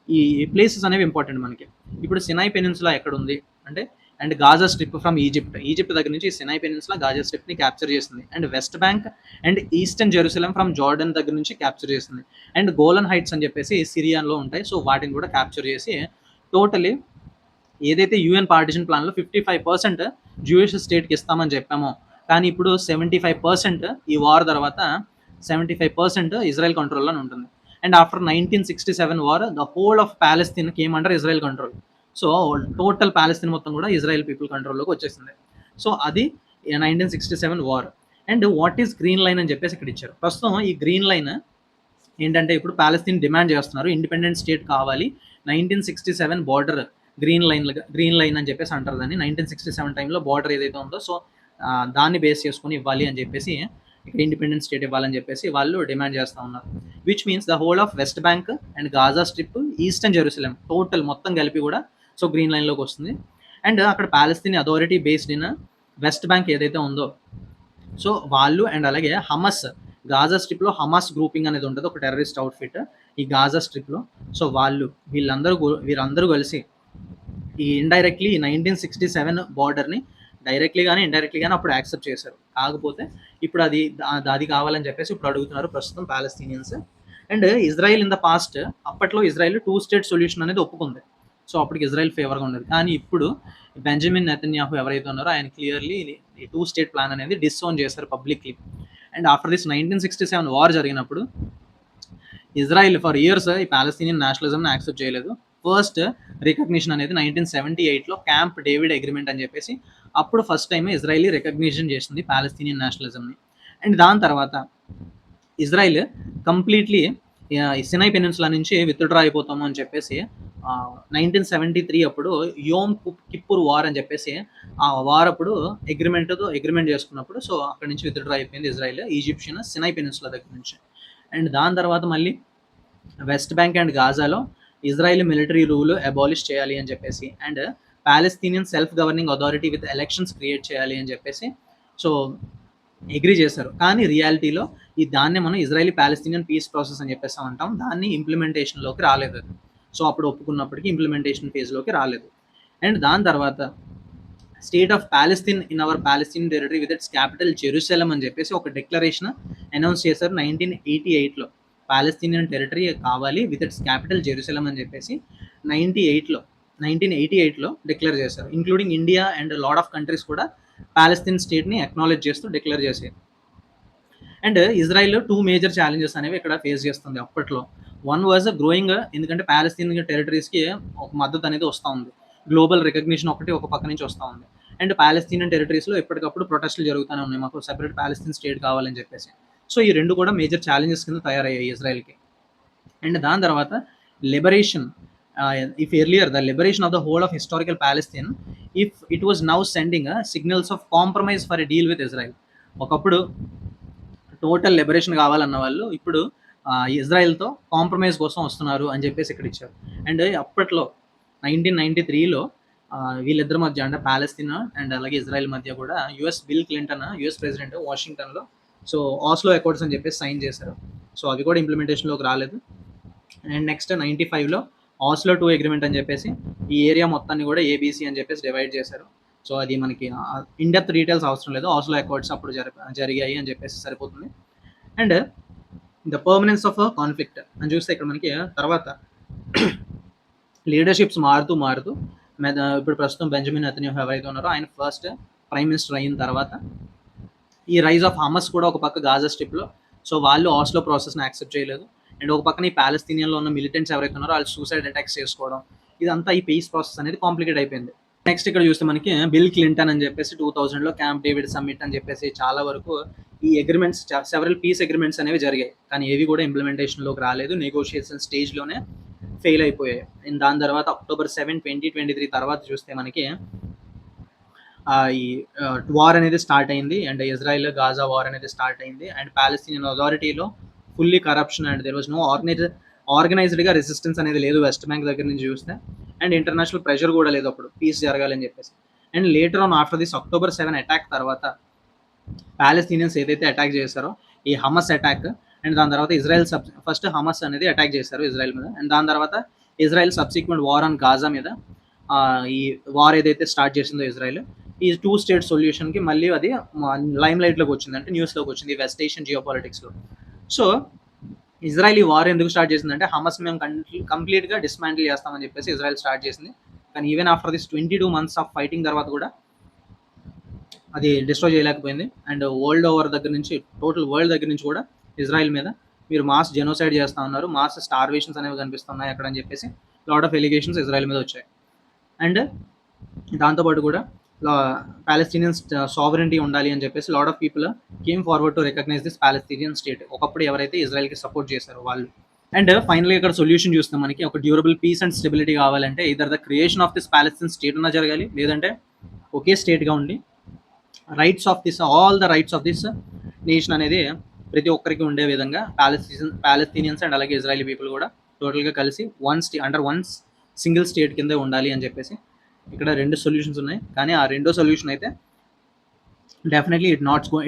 ఈ ప్లేసెస్ అనేవి ఇంపార్టెంట్ మనకి. ఇప్పుడు సినాయ్ పెనిన్సులా ఎక్కడ ఉంది అంటే, and Gaza strip from Egypt దగ్గర నుంచి సినాయ్ పెనిన్సులా గాజా స్ట్రిప్ని క్యాప్చర్ చేస్తుంది. And west Bank and eastern Jerusalem from Jordan దగ్గర నుంచి క్యాప్చర్ చేస్తుంది. అండ్ గోలన్ హైట్స్ అని చెప్పేసి సిరియాలో ఉంటాయి. సో వాటిని కూడా క్యాప్చర్ చేసి టోటలీ ఏదైతే యూఎన్ పార్టిషన్ ప్లాన్లో 55% జూయిష్ స్టేట్కి ఇస్తామని చెప్పామో, కానీ ఇప్పుడు 75% ఈ వార్ తర్వాత 75% ఇజ్రాయెల్ కంట్రోల్లోనే ఉంటుంది. And after 1967 war the whole of Palestine came under Israel control. So total Palestine మొత్తం కూడా ఇజ్రాయెల్ పీపుల్ కంట్రోల్లోకి వచ్చేసింది. సో అది 1967 war. And what is green line అని చెప్పేసి ఇక్కడ ఇచ్చారు. ప్రస్తుతం ఈ గ్రీన్ లైన్ ఏంటంటే ఇప్పుడు ప్యాలెస్తీన్ డిమాండ్ చేస్తున్నారు, ఇండిపెండెంట్ స్టేట్ కావాలి. 1967 బార్డర్ గ్రీన్ లైన్ అని చెప్పేసి అంటారు దాన్ని. 1967 టైంలో బార్డర్ ఏదైతే ఉందో సో దాన్ని బేస్ చేసుకుని ఇవ్వాలి అని చెప్పేసి, ఇండిపెండెంట్ స్టేట్ ఇవ్వాలని చెప్పేసి వాళ్ళు డిమాండ్ చేస్తూ ఉన్నారు. Which means the whole of west Bank and Gaza strip, eastern Jerusalem total మొత్తం కలిపి కూడా సో గ్రీన్ లైన్లోకి వస్తుంది. అండ్ అక్కడ Palestine authority based in west bank ఏదైతే ఉందో సో వాళ్ళు, అండ్ అలాగే హమస్ గాజా స్ట్రిప్లో హమాస్ గ్రూపింగ్ అనేది ఉంటుంది, ఒక టెర్రరిస్ట్ అవుట్ఫిట్ ఈ గాజా స్ట్రిప్లో. సో వీరందరూ కలిసి ఈ ఇండైరెక్ట్లీ 1967 బార్డర్ని డైరెక్ట్లీ కానీ ఇండైరెక్ట్లీ కానీ అప్పుడు యాక్సెప్ట్ చేశారు. కాకపోతే ఇప్పుడు అది కావాలని చెప్పేసి ఇప్పుడు అడుగుతున్నారు ప్రస్తుతం Palestinians. And Israel in the past అప్పట్లో ఇజ్రాయెల్ 2 state సొల్యూషన్ అనేది ఒప్పుకుంది. సో అప్పటికి ఇజ్రాయెల్ ఫేవర్గా ఉండేది. కానీ ఇప్పుడు బెంజమిన్ నెతన్యాహు ఎవరైతే ఉన్నారో ఆయన క్లియర్లీ ఈ 2 state ప్లాన్ అనేది డిస్ఓన్ చేశారు publicly. And after this 1967 war జరిగినప్పుడు ఇజ్రాయెల్ ఫర్ ఇయర్స్ ఈ పాలస్తీనియన్ నేషనలిజంని యాక్సెప్ట్ చేయలేదు. ఫస్ట్ రికగ్నిషన్ అనేది 1978లో క్యాంప్ డేవిడ్ అగ్రిమెంట్ అని చెప్పేసి అప్పుడు ఫస్ట్ టైం ఇజ్రాయెల్ రికగ్నిషన్ చేసింది పాలస్తీనియన్ నేషనలిజంని. అండ్ దాని తర్వాత ఇజ్రాయెల్ కంప్లీట్లీ సినాయ్ పెనిన్సులా నుంచి విత్డ్రా అయిపోతాము అని చెప్పేసి 1973 అప్పుడు యోమ్ కిప్పూర్ వార్ అని చెప్పేసి ఆ వార్ అప్పుడు అగ్రిమెంట్ చేసుకున్నప్పుడు సో అక్కడి నుంచి విత్డ్రా అయిపోయింది ఇజ్రాయెల్ ఈజిప్షియన్ సినాయ్ పెనిన్సులా దగ్గర నుంచి. అండ్ దాని తర్వాత మళ్ళీ వెస్ట్ బ్యాంక్ అండ్ గాజాలో ఇజ్రాయెల్ మిలిటరీ రూల్ అబాలిష్ చేయాలి అని చెప్పేసి, and Palestinian self governing authority with elections create చేయాలి అని చెప్పేసి సో అగ్రీ చేశారు. కానీ రియాలిటీలో దాన్నే మనం ఇజ్రాయెలీ పాలస్తీనియన్ పీస్ ప్రాసెస్ అని చెప్పేసి అంటాం. దాన్ని ఇంప్లిమెంటేషన్లోకి రాలేదు. సో అప్పుడు ఒప్పుకున్నప్పటికీ ఇంప్లిమెంటేషన్ ఫేజ్లోకి రాలేదు. అండ్ దాని తర్వాత state of Palestine in our Palestine territory with its capital Jerusalem అని చెప్పేసి ఒక డిక్లరేషన్ అనౌన్స్ చేశారు 1988లో. పాలస్తీనియన్ టెరిటరీ కావాలి విత్ ఇట్స్ క్యాపిటల్ జెరూసలం అని చెప్పేసి 1988లో డిక్లేర్ చేశారు. Including India and lot of countries కూడా పాలస్తీన్ స్టేట్ని అక్నాలెడ్జ్ చేస్తూ డిక్లేర్ చేశారు. అండ్ ఇజ్రాయిల్ 2 మేజర్ ఛాలెంజెస్ అనేవి ఇక్కడ ఫేస్ చేస్తుంది అప్పట్లో. వన్ వాజ్ గ్రోయింగ్, ఎందుకంటే పాలస్తీన్ టెరిటరీస్కి ఒక మద్దతు అనేది వస్తూ ఉంది. గ్లోబల్ రికగ్నిషన్ ఒక పక్క నుంచి వస్తూ ఉంది. అండ్ పాలస్తీనియన్ టెరిటరీస్లో ఎప్పటికప్పుడు ప్రొటెస్టులు జరుగుతూనే ఉన్నాయి, మాకు సెపరేట్ పాలస్తీన్ స్టేట్ కావాలని చెప్పేసి. సో ఈ రెండు కూడా మేజర్ ఛాలెంజెస్ కింద తయారయ్యాయి ఇజ్రాయెల్కి. అండ్ దాని తర్వాత liberation, if earlier the liberation of the whole of historical Palestine, if it was now sending signals of compromise for a deal with Israel. ఒకప్పుడు టోటల్ లిబరేషన్ కావాలన్న వాళ్ళు ఇప్పుడు ఇజ్రాయెల్తో కాంప్రమైజ్ కోసం వస్తున్నారు అని చెప్పేసి ఇక్కడ ఇచ్చారు. అండ్ అప్పట్లో 1993లో వీళ్ళిద్దరి మధ్య, అంటే పాలస్తీన్ అండ్ అలాగే ఇజ్రాయెల్ మధ్య కూడా బిల్ క్లింటన్ యుఎస్ ప్రెసిడెంట్ వాషింగ్టన్లో సో ఆస్లో అకార్డ్స్ అని చెప్పేసి సైన్ చేశారు. సో అవి కూడా ఇంప్లిమెంటేషన్లోకి రాలేదు. అండ్ నెక్స్ట్ 95లో ఆస్లో 2 అగ్రిమెంట్ అని చెప్పేసి ఈ ఏరియా మొత్తాన్ని కూడా ఏబీసీ అని చెప్పేసి డివైడ్ చేశారు. సో అది మనకి ఇన్డెప్త్ డీటెయిల్స్ అవసరం లేదు, ఆస్లో అకార్డ్స్ అప్పుడు జరిగాయి అని చెప్పేసి సరిపోతుంది. And the permanence of conflict అని చూస్తే ఇక్కడ మనకి తర్వాత లీడర్షిప్స్ మారుతూ ఇప్పుడు ప్రస్తుతం బెంజమిన్ నెతన్యాహు ఎవరైతే ఉన్నారో ఆయన ఫస్ట్ ప్రైమ్ మినిస్టర్ అయిన తర్వాత ఈ రైజ్ ఆఫ్ హమస్ కూడా ఒక పక్క గాజా స్ట్రిప్లో, సో వాళ్ళు ఆస్లో ప్రాసెస్ని యాక్సెప్ట్ చేయలేదు. అండ్ ఒక పక్కన ఈ పాలస్తీనియన్లో ఉన్న మిలిటెంట్స్ ఎవరైతే ఉన్నారో వాళ్ళు సూసైడ్ అటాక్స్ చేసుకోవడం, ఇదంతా ఈ పీస్ ప్రాసెస్ అనేది కాంప్లికేట్ అయిపోయింది. నెక్స్ట్ ఇక్కడ చూస్తే మనకి బిల్ క్లింటన్ అని చెప్పేసి 2000లో క్యాంప్ డేవిడ్ సమ్మిట్ అని చెప్పేసి చాలా వరకు ఈ అగ్రిమెంట్స్, సెవరల్ పీస్ అగ్రిమెంట్స్ అనేవి జరిగాయి, కానీ ఏవి కూడా ఇంప్లిమెంటేషన్లోకి రాలేదు, నెగోషియేషన్ స్టేజ్లోనే ఫెయిల్ అయిపోయాయి. అండ్ దాని తర్వాత October 7, 2023 తర్వాత చూస్తే మనకి ఈ వార్ అనేది స్టార్ట్ అయింది. అండ్ ఇజ్రాయెల్ గాజా వార్ అనేది స్టార్ట్ అయింది. అండ్ పాలస్తీనియన్ అథారిటీలో fully corruption and there was no ఆర్గనైజ్డ్గా రెసిస్టెన్స్ అనేది లేదు వెస్ట్ బ్యాంక్ దగ్గర నుంచి చూస్తే. అండ్ ఇంటర్నేషనల్ ప్రెషర్ కూడా లేదు అప్పుడు పీస్ జరగాలని చెప్పేసి. And later on after this October 7 attack తర్వాత పాలస్తీనియన్స్ ఏదైతే అటాక్ చేశారో ఈ హమస్ అటాక్, అండ్ దాని తర్వాత ఇజ్రాయెల్ ఫస్ట్ హమస్ అనేది అటాక్ చేశారు ఇజ్రాయెల్ మీద, అండ్ దాని తర్వాత Israel subsequent war on Gaza మీద ఈ వార్ ఏదైతే స్టార్ట్ చేసిందో ఇజ్రాయెల్, ఈ 2 స్టేట్ సొల్యూషన్కి మళ్ళీ అది లైమ్ లైట్లోకి వచ్చింది, అంటే న్యూస్లోకి వచ్చింది వెస్ట్ ఏషియన్ జియోపాలిటిక్స్లో. సో ఇజ్రాయెల్ ఈ వార్ ఎందుకు స్టార్ట్ చేసిందంటే హమస్ మేము కంప్లీట్గా డిస్మాంటిల్ చేస్తామని చెప్పేసి ఇజ్రాయెల్ స్టార్ట్ చేసింది. కానీ even after this 22 months of fighting తర్వాత కూడా అది డిస్ట్రాయ్ చేయలేకపోయింది. అండ్ వరల్డ్ ఓవర్ దగ్గర నుంచి, టోటల్ వరల్డ్ దగ్గర నుంచి కూడా ఇజ్రాయెల్ మీద మీరు మాస్ జెనోసైడ్ చేస్తూ ఉన్నారు, మాస్ స్టార్వేషన్స్ అనేవి కనిపిస్తున్నాయి అక్కడ అని చెప్పేసి లాట్ ఆఫ్ ఎలిగేషన్స్ ఇజ్రాయెల్ మీద వచ్చాయి. అండ్ దాంతోపాటు కూడా పాలస్తీనియన్ సావరెంటీ ఉండాలి అని చెప్పేసి lot of people came forward to recognize this Palestinian state, ఒకప్పుడు ఎవరైతే ఇజ్రాయెల్కి సపోర్ట్ చేశారో వాళ్ళు. అండ్ ఫైనల్గా ఇక్కడ సొల్యూషన్ చూస్తాం, మనకి ఒక డ్యూరబుల్ పీస్ అండ్ స్టెబిలిటీ కావాలంటే either the creation of this Palestine state అన్నా జరగాలి, లేదంటే ఒకే స్టేట్గా ఉండి rights of this all the rights of this nation అనేది ప్రతి ఒక్కరికి ఉండే విధంగా పాలస్తీనియన్స్ అండ్ అలాగే ఇజ్రాయలీ పీపుల్ కూడా టోటల్గా కలిసి అండర్ వన్ సింగిల్ స్టేట్ కింద ఉండాలి అని చెప్పేసి ఇక్కడ 2 సొల్యూషన్స్ ఉన్నాయి. కానీ ఆ రెండో సొల్యూషన్ అయితే definitely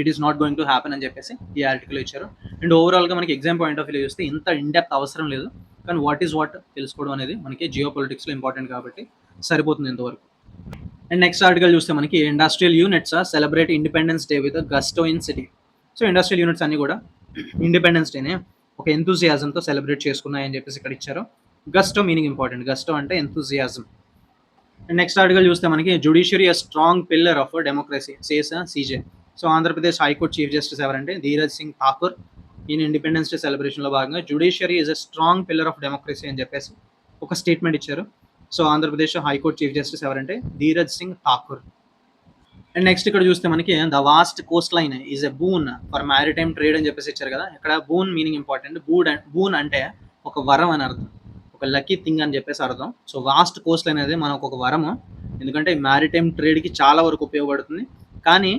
it is not going to happen అని చెప్పేసి ఈ ఆర్టికల్ ఇచ్చారు. అండ్ ఓవరాల్గా మనకి ఎగ్జామ్ పాయింట్ ఆఫ్ వ్యూ చూస్తే ఇంత ఇన్డెప్త్ అవసరం లేదు, కానీ వాట్ తెలుసుకోవడం అనేది మనకి జియో పొలిటిక్స్లో ఇంపార్టెంట్ కాబట్టి సరిపోతుంది ఇంతవరకు. అండ్ నెక్స్ట్ ఆర్టికల్ చూస్తే మనకి industrial units celebrate independence day with gusto in city. So industrial units అన్ని కూడా ఇండిపెండెన్స్ డేనే ఒక ఎంతూజియాజంతో సెలబ్రేట్ చేసుకున్నాయని చెప్పేసి ఇక్కడ ఇచ్చారు. గస్టో మీనింగ్ ఇంపార్టెంట్, గస్టో అంటే ఎంతూజియాజం. అండ్ నెక్స్ట్ ఆర్టికల్ చూస్తే మనకి judiciary a strong pillar of democracy says CJ. So Andhra Pradesh high court chief justice ఎవరంటే ధీరజ్ సింగ్ ఠాకూర్. ఈయన ఇండిపెండెన్స్ డే సెలబ్రేషన్లో భాగంగా judiciary is a strong pillar of democracy అని చెప్పేసి ఒక స్టేట్మెంట్ ఇచ్చారు. So Andhra Pradesh high court chief justice ఎవరంటే ధీరజ్ సింగ్ ఠాకూర్. అండ్ నెక్స్ట్ ఇక్కడ చూస్తే మనకి the vast coast line is a boon for maritime trade అని చెప్పేసి ఇచ్చారు కదా. ఇక్కడ బూన్ మీనింగ్ ఇంపార్టెంట్, బూన్ అంటే ఒక వరం అని అర్థం, ఒక లక్కీ థింగ్ అని చెప్పేసి అర్థం. సో వాస్ట్ కోస్ట్ లైన్ అనేది మనకు ఒక వరము, ఎందుకంటే మ్యారిటైమ్ ట్రేడ్కి చాలా వరకు ఉపయోగపడుతుంది. కానీ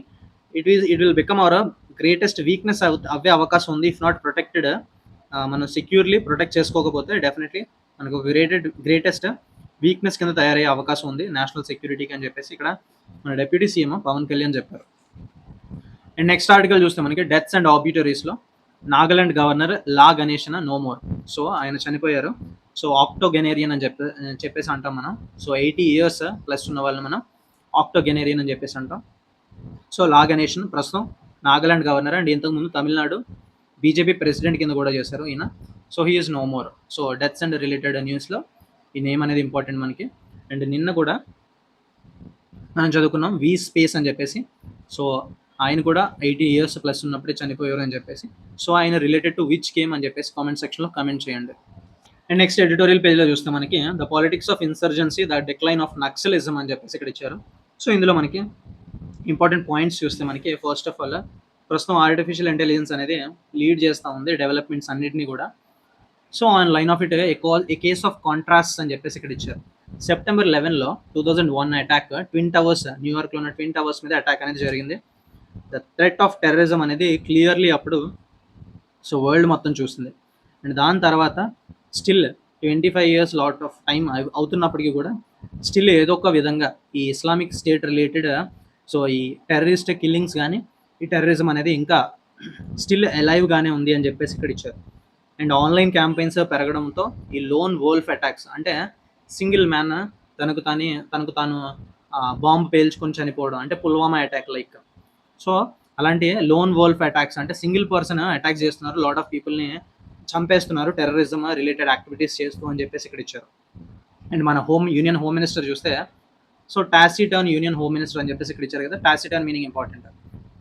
it will become our greatest weakness అవే అవకాశం ఉంది ఇఫ్ నాట్ ప్రొటెక్టెడ్. మనం సెక్యూర్లీ ప్రొటెక్ట్ చేసుకోకపోతే డెఫినెట్లీ మనకు గ్రేటెస్ట్ వీక్నెస్ కింద తయారయ్యే అవకాశం ఉంది నేషనల్ సెక్యూరిటీకి అని చెప్పేసి ఇక్కడ మన డిప్యూటీ సీఎం పవన్ కళ్యాణ్ చెప్పారు. అండ్ నెక్స్ట్ ఆర్టికల్ చూస్తే మనకి డెత్స్ అండ్ ఆబ్యూటరీస్లో Nagaland governor La Ganesan no more. So ఆయన చనిపోయారు. సో ఆక్టోగెనేరియన్ అని చెప్పేసి అంటాం మనం. సో 80 years ప్లస్ ఉన్న వాళ్ళని మనం ఆక్టోగెనేరియన్ అని చెప్పేసి అంటాం. సో లా గణేషన్ ప్రస్తుతం నాగాలాండ్ గవర్నర్ అండ్ ఇంతకుముందు తమిళనాడు బీజేపీ ప్రెసిడెంట్ కింద కూడా చేశారు ఈయన. So he is no more. So deaths and related న్యూస్లో ఈ నేమ్ అనేది ఇంపార్టెంట్ మనకి. అండ్ నిన్న కూడా మనం చదువుకున్నాం వి స్పేస్ అని చెప్పేసి. సో ఆయన కూడా 80 years ప్లస్ ఉన్నప్పుడే చనిపోయారు అని చెప్పేసి. సో ఆయన రిలేటెడ్ టు విచ్ గేమ్ అని చెప్పేసి కామెంట్ సెక్షన్లో కామెంట్ చేయండి. అండ్ నెక్స్ట్ ఎడిటోరియల్ పేజ్లో చూస్తే మనకి the politics of insurgency the decline of naxalism అని చెప్పేసి ఇక్కడ ఇచ్చారు. సో ఇందులో మనకి ఇంపార్టెంట్ పాయింట్స్ చూస్తే మనకి ఫస్ట్ ఆఫ్ ఆల్ ప్రస్తుతం ఆర్టిఫిషియల్ ఇంటెలిజెన్స్ అనేది లీడ్ చేస్తూ ఉంది డెవలప్మెంట్స్ అన్నిటిని కూడా. So on line of it a case of contrast అని చెప్పేసి ఇక్కడ ఇచ్చారు. September 11లో 2001 అటాక్ ట్విన్ టవర్స్, న్యూయార్క్లో ఉన్న ట్విన్ టవర్స్ మీద అటాక్ అనేది జరిగింది. ద థ్రెట్ ఆఫ్ టెర్రరిజం అనేది క్లియర్లీ అప్పుడు సో వరల్డ్ మొత్తం చూస్తుంది. అండ్ దాని తర్వాత still 25 years lot of time అవుతున్నప్పటికీ కూడా స్టిల్ ఏదో ఒక విధంగా ఈ ఇస్లామిక్ స్టేట్ రిలేటెడ్ సో ఈ టెర్రరిస్ట్ కిల్లింగ్స్ కానీ ఈ టెర్రరిజం అనేది ఇంకా స్టిల్ అలైవ్గానే ఉంది అని చెప్పేసి ఇక్కడ ఇచ్చారు. అండ్ ఆన్లైన్ క్యాంపెయిన్స్ పెరగడంతో ఈ లోన్ వోల్ఫ్ అటాక్స్ అంటే సింగిల్ మ్యాన్ తనకు తాను బాంబు పేల్చుకొని చనిపోవడం అంటే పుల్వామా అటాక్ లైక్. సో అలాంటి లోన్ వోల్ఫ్ అటాక్స్ అంటే సింగిల్ పర్సన్ అటాక్ చేస్తున్నారు, లాట్ ఆఫ్ పీపుల్ని చంపేస్తున్నారు టెర్రరిజం రిలేటెడ్ యాక్టివిటీస్ చేస్తూ అని చెప్పేసి ఇక్కడ ఇచ్చారు. అండ్ మన యూనియన్ హోమ్ మినిస్టర్ చూస్తే సో టాసిటర్న్ యూనియన్ హోమ్ మినిస్టర్ అని చెప్పేసి ఇక్కడ ఇచ్చారు కదా. టాసిటర్న్ మీనింగ్ ఇంపార్టెంట్.